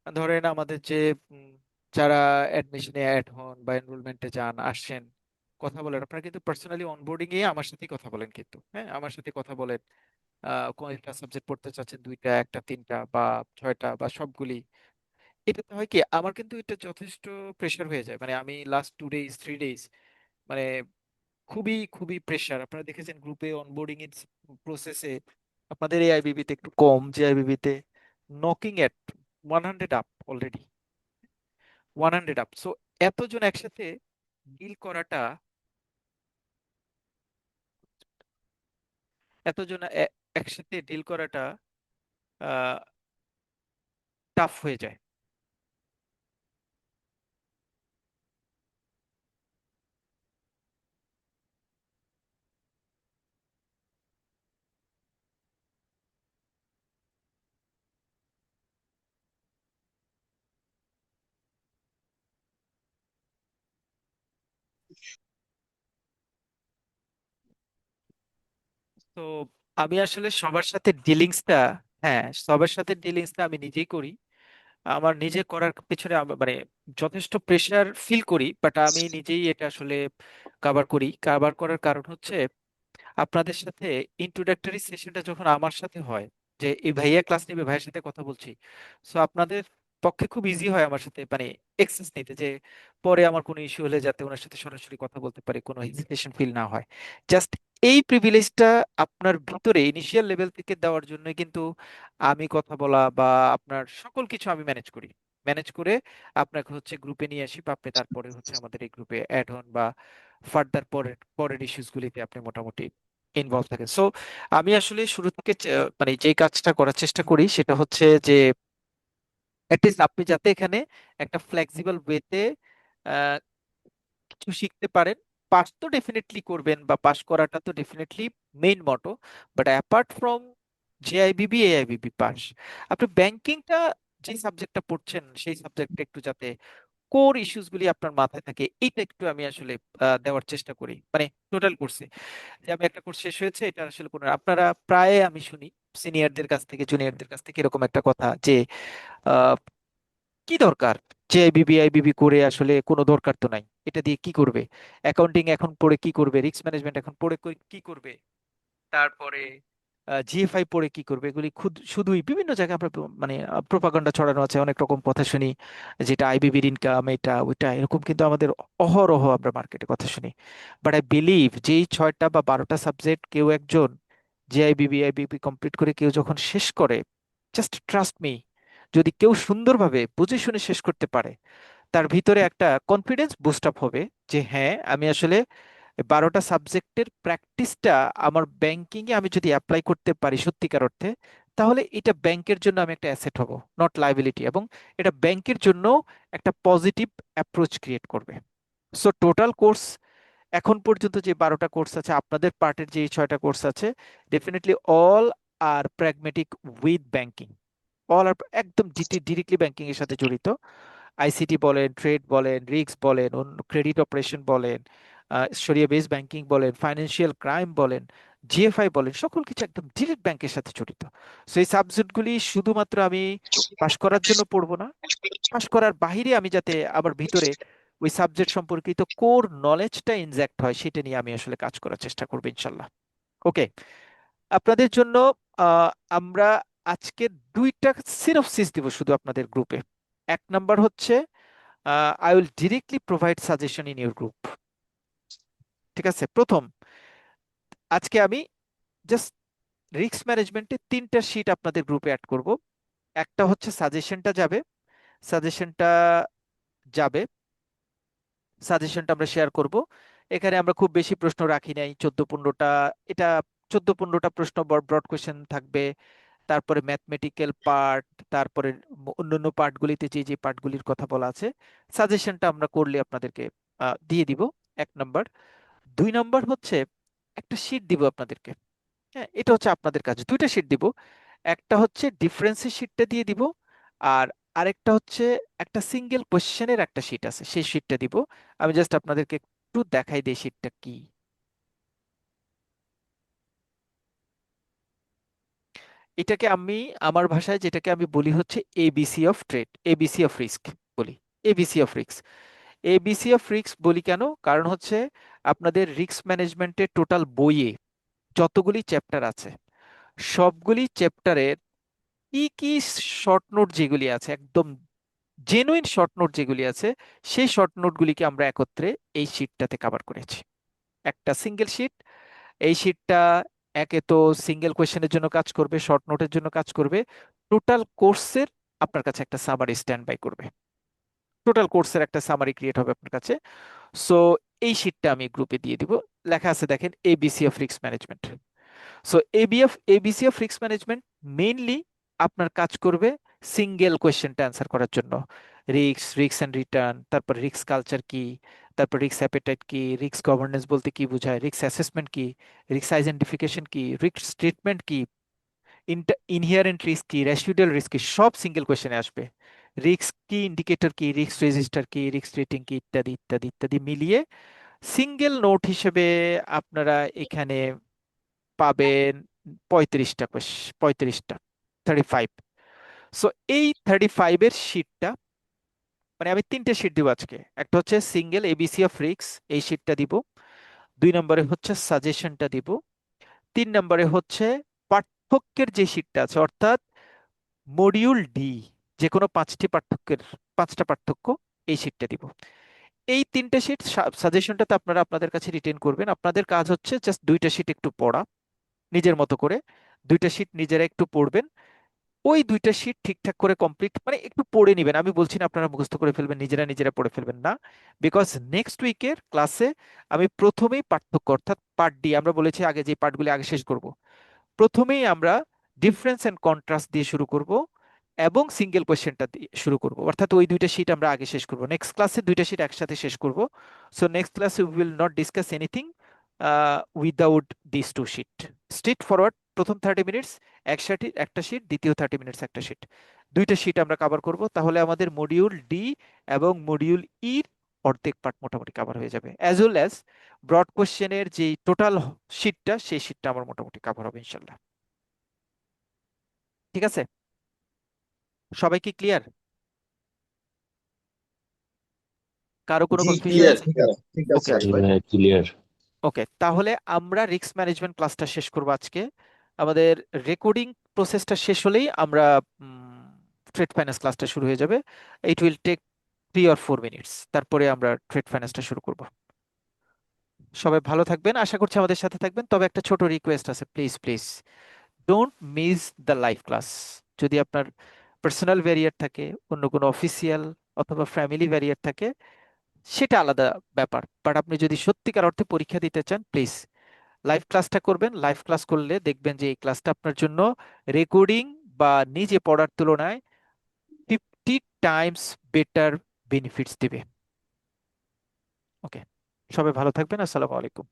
ধরেন আমাদের যে উম, যারা অ্যাডমিশনে অ্যাড হন বা এনরোলমেন্টে যান আসেন, কথা বলেন, আপনারা কিন্তু পার্সোনালি অনবোর্ডিং এ আমার সাথেই কথা বলেন, কিন্তু হ্যাঁ আমার সাথে কথা বলেন। কয়েকটা সাবজেক্ট পড়তে চাচ্ছেন, 2টা, 1টা, 3টা বা 6টা বা সবগুলি। এটাতে হয় কি, আমার কিন্তু এটা যথেষ্ট প্রেশার হয়ে যায়। মানে আমি লাস্ট 2 ডেজ 3 ডেজ মানে খুবই খুবই প্রেশার। আপনারা দেখেছেন গ্রুপে অনবোর্ডিং এর প্রসেসে আপনাদের এআইবিবি তে একটু কম, জেআইবিবি তে নকিং এট 100 আপ অলরেডি, 100 আপ। সো এতজন একসাথে ডিল করাটা, এতজন একসাথে ডিল করাটা টাফ হয়ে যায়। তো আমি আসলে সবার সাথে ডিলিংসটা, হ্যাঁ সবার সাথে ডিলিংসটা আমি নিজেই করি। আমার নিজে করার পেছনে মানে যথেষ্ট প্রেশার ফিল করি, বাট আমি নিজেই এটা আসলে কাভার করি। কাভার করার কারণ হচ্ছে, আপনাদের সাথে ইন্ট্রোডাক্টরি সেশনটা যখন আমার সাথে হয়, যে এই ভাইয়া ক্লাস নেবে, ভাইয়ের সাথে কথা বলছি, সো আপনাদের পক্ষে খুব ইজি হয় আমার সাথে মানে এক্সেস নিতে, যে পরে আমার কোনো ইস্যু হলে যাতে ওনার সাথে সরাসরি কথা বলতে পারি, কোনো হেজিটেশন ফিল না হয়। জাস্ট এই প্রিভিলেজটা আপনার ভিতরে ইনিশিয়াল লেভেল থেকে দেওয়ার জন্য কিন্তু আমি কথা বলা বা আপনার সকল কিছু আমি ম্যানেজ করি। ম্যানেজ করে আপনাকে হচ্ছে গ্রুপে নিয়ে আসি, বা আপনি তারপরে হচ্ছে আমাদের এই গ্রুপে অ্যাড হন, বা ফার্দার পরের পরের ইস্যুস গুলিতে আপনি মোটামুটি ইনভলভ থাকেন। সো আমি আসলে শুরু থেকে মানে যে কাজটা করার চেষ্টা করি সেটা হচ্ছে যে, অ্যাটলিস্ট আপনি যাতে এখানে একটা ফ্লেক্সিবল ওয়েতে কিছু শিখতে পারেন। পাস তো ডেফিনেটলি করবেন, বা পাস করাটা তো definitely main motto, but apart from JIBB AIBB pass, আপনি ব্যাংকিংটা যে সাবজেক্টটা পড়ছেন সেই সাবজেক্টটা একটু যাতে কোর ইস্যুস গুলি আপনার মাথায় থাকে, এইটা একটু আমি আসলে দেওয়ার চেষ্টা করি। মানে টোটাল কোর্সে, যে আমি একটা কোর্স শেষ হয়েছে, এটা আসলে কোনো, আপনারা প্রায় আমি শুনি সিনিয়রদের কাছ থেকে জুনিয়রদের কাছ থেকে এরকম একটা কথা যে আহ, কি দরকার, যে আইবিবি আইবিবি করে আসলে কোনো দরকার তো নাই, এটা দিয়ে কি করবে, অ্যাকাউন্টিং এখন পড়ে কি করবে, রিস্ক ম্যানেজমেন্ট এখন পড়ে কি করবে, তারপরে জিএফআই পড়ে কি করবে, এগুলি শুধুই বিভিন্ন জায়গায় আমরা মানে প্রোপাগান্ডা ছড়ানো আছে, অনেক রকম কথা শুনি, যেটা আইবিবির ইনকাম এটা ওইটা এরকম, কিন্তু আমাদের অহরহ আমরা মার্কেটে কথা শুনি। বাট আই বিলিভ যেই 6টা বা 12টা সাবজেক্ট কেউ একজন জেআইবিবি আইবিবি কমপ্লিট করে কেউ যখন শেষ করে, জাস্ট ট্রাস্ট মি, যদি কেউ সুন্দরভাবে বুঝে শুনে শেষ করতে পারে, তার ভিতরে একটা কনফিডেন্স বুস্ট আপ হবে যে হ্যাঁ আমি আসলে 12টা সাবজেক্টের প্র্যাকটিসটা আমার ব্যাংকিং এ আমি যদি অ্যাপ্লাই করতে পারি সত্যিকার অর্থে, তাহলে এটা ব্যাংকের জন্য আমি একটা অ্যাসেট হব, নট লাইবিলিটি, এবং এটা ব্যাংকের জন্য একটা পজিটিভ অ্যাপ্রোচ ক্রিয়েট করবে। সো টোটাল কোর্স এখন পর্যন্ত যে 12টা কোর্স আছে, আপনাদের পার্টের যে 6টা কোর্স আছে, definitely all are pragmatic with banking, all are একদম ডিরেক্টলি ব্যাংকিং এর সাথে জড়িত। আইসিটি বলেন, ট্রেড বলেন, রিস্ক বলেন, অন্য ক্রেডিট অপারেশন বলেন, শরিয়া বেস ব্যাংকিং বলেন, ফাইন্যান্সিয়াল ক্রাইম বলেন, জিএফআই বলেন, সকল কিছু একদম ডিরেক্ট ব্যাংকের সাথে জড়িত। সো এই সাবজেক্টগুলি শুধুমাত্র আমি পাশ করার জন্য পড়বো না, পাশ করার বাহিরে আমি যাতে আমার ভিতরে ওই সাবজেক্ট সম্পর্কিত কোর নলেজটা ইনজেক্ট হয়, সেটা নিয়ে আমি আসলে কাজ করার চেষ্টা করবো ইনশাল্লাহ। ওকে, আপনাদের জন্য আমরা আজকে 2টা সিনপসিস দিব শুধু আপনাদের গ্রুপে। 1 নাম্বার হচ্ছে I will directly provide suggestion in your group. ঠিক আছে, প্রথম আজকে আমি জাস্ট রিস্ক ম্যানেজমেন্টে 3টা শিট আপনাদের গ্রুপে অ্যাড করব। একটা হচ্ছে সাজেশনটা যাবে, সাজেশনটা আমরা শেয়ার করব। এখানে আমরা খুব বেশি প্রশ্ন রাখি নাই, 14-15টা, এটা 14-15টা প্রশ্ন ব্রড কোয়েশ্চেন থাকবে, তারপরে ম্যাথমেটিক্যাল পার্ট, তারপরে অন্যান্য পার্টগুলিতে যে যে পার্টগুলির কথা বলা আছে, সাজেশনটা আমরা করলে আপনাদেরকে দিয়ে দিব। 1 নাম্বার। 2 নাম্বার হচ্ছে একটা শীট দিব আপনাদেরকে। হ্যাঁ, এটা হচ্ছে আপনাদের কাছে 2টা শীট দিব। একটা হচ্ছে ডিফারেন্সের শীটটা দিয়ে দিব, আর আরেকটা হচ্ছে একটা সিঙ্গেল কোশ্চেনের একটা শীট আছে, সেই শীটটা দিব। আমি জাস্ট আপনাদেরকে একটু দেখাই দিই শীটটা কি। এটাকে আমি আমার ভাষায় যেটাকে আমি বলি হচ্ছে ABC of trade, ABC of risk বলি, ABC of risk. ABC of risk বলি কেন? কারণ হচ্ছে আপনাদের রিস্ক ম্যানেজমেন্টের টোটাল বইয়ে যতগুলি চ্যাপ্টার আছে, সবগুলি চ্যাপ্টারের কি কি শর্ট নোট যেগুলি আছে, একদম জেনুইন শর্ট নোট যেগুলি আছে, সেই শর্ট নোটগুলিকে আমরা একত্রে এই শীটটাতে কভার করেছি, একটা সিঙ্গেল শীট। এই শীটটা একে তো সিঙ্গেল কোয়েশ্চেনের জন্য কাজ করবে, শর্ট নোটের জন্য কাজ করবে, টোটাল কোর্সের আপনার কাছে একটা সামারি স্ট্যান্ড বাই করবে, টোটাল কোর্সের একটা সামারি ক্রিয়েট হবে আপনার কাছে। সো এই শীটটা আমি গ্রুপে দিয়ে দিব, লেখা আছে দেখেন ABC of risk management. So ABC of risk management mainly আপনার কাজ করবে সিঙ্গেল কোয়েশ্চেনটা অ্যান্সার করার জন্য। রিস্ক এন্ড রিটার্ন, তারপর রিস্ক কালচার কি, তারপর রিস্ক অ্যাপেটাইট কি, রিস্ক গভর্নেন্স বলতে কি বোঝায়, রিস্ক অ্যাসেসমেন্ট কি, রিস্ক আইডেন্টিফিকেশন কি, রিস্ক ট্রিটমেন্ট কি, ইনহিয়ারেন্ট রিস্ক কি, রেসিডুয়াল রিস্ক কি, সব সিঙ্গেল কোয়েশ্চেনে আসবে। রিস্ক কি ইন্ডিকেটর কি, রিস্ক রেজিস্টার কি, রিস্ক রেটিং কি, ইত্যাদি ইত্যাদি ইত্যাদি মিলিয়ে সিঙ্গেল নোট হিসেবে আপনারা এখানে পাবেন 35টা 35 সো এই 35 এর শীটটা, মানে আমি 3টে শীট দিব আজকে। একটা হচ্ছে সিঙ্গেল এবিসি অফ রিস্ক, এই শীটটা দিব। 2 নম্বরে হচ্ছে সাজেশনটা দিব। 3 নম্বরে হচ্ছে পার্থক্যের যে শীটটা আছে, অর্থাৎ মডিউল ডি, যে কোনো 5টা পার্থক্য, এই শীটটা দিব। এই 3টে শীট সাজেশনটাতে আপনারা আপনাদের কাছে রিটেন করবেন। আপনাদের কাজ হচ্ছে জাস্ট 2টা শীট একটু পড়া নিজের মতো করে, 2টা শীট নিজেরা একটু পড়বেন, ওই 2টা শীট ঠিকঠাক করে কমপ্লিট, মানে একটু পড়ে নেবেন। আমি বলছি না আপনারা মুখস্থ করে ফেলবেন, নিজেরা পড়ে ফেলবেন না, বিকজ নেক্সট উইকের ক্লাসে আমি প্রথমেই পার্থক্য অর্থাৎ পার্ট ডি, আমরা বলেছি আগে যে পার্টগুলি আগে শেষ করব, প্রথমেই আমরা ডিফারেন্স এন্ড কন্ট্রাস্ট দিয়ে শুরু করব এবং সিঙ্গেল কোয়েশ্চেনটা দিয়ে শুরু করব, অর্থাৎ ওই 2টা শীট আমরা আগে শেষ করব। নেক্সট ক্লাসে 2টা শীট একসাথে শেষ করব। সো নেক্সট ক্লাসে we will not discuss anything without this 2 sheet. Straight forward, প্রথম 30 মিনিটস একটা শীট, দ্বিতীয় 30 মিনিটস একটা শীট, 2টা শীট আমরা কভার করব। তাহলে আমাদের মডিউল ডি এবং মডিউল ইর অর্ধেক পার্ট মোটামুটি কভার হয়ে যাবে, অ্যাজ ওয়েল অ্যাজ ব্রড কোশ্চেনের যে টোটাল শীটটা, সেই শীটটা আমার মোটামুটি কভার হবে ইনশাল্লাহ। ঠিক আছে, সবাই কি ক্লিয়ার? কারো কোনো জি কনফিউশন ক্লিয়ার আছে? ঠিক আছে ওকে আলী ভাই। ক্লিয়ার। ওকে, তাহলে আমরা রিস্ক ম্যানেজমেন্ট ক্লাসটা শেষ করবো আজকে। আমাদের রেকর্ডিং প্রসেসটা শেষ হলেই আমরা ট্রেড ফাইন্যান্স ক্লাসটা শুরু হয়ে যাবে। It will take 3 or 4 minutes, তারপরে আমরা ট্রেড ফাইন্যান্সটা শুরু করব। সবাই ভালো থাকবেন, আশা করছি আমাদের সাথে থাকবেন। তবে একটা ছোট রিকোয়েস্ট আছে, please please don't miss the live class. যদি আপনার পার্সোনাল ব্যারিয়ার থাকে, অন্য কোনো অফিসিয়াল অথবা ফ্যামিলি ব্যারিয়ার থাকে, সেটা আলাদা ব্যাপার। বাট আপনি যদি সত্যিকার অর্থে পরীক্ষা দিতে চান, প্লিজ লাইভ ক্লাসটা করবেন। লাইভ ক্লাস করলে দেখবেন যে এই ক্লাসটা আপনার জন্য রেকর্ডিং বা নিজে পড়ার তুলনায় 50 টাইমস বেটার বেনিফিটস দিবে। ওকে, সবাই ভালো থাকবেন। আসসালামু আলাইকুম।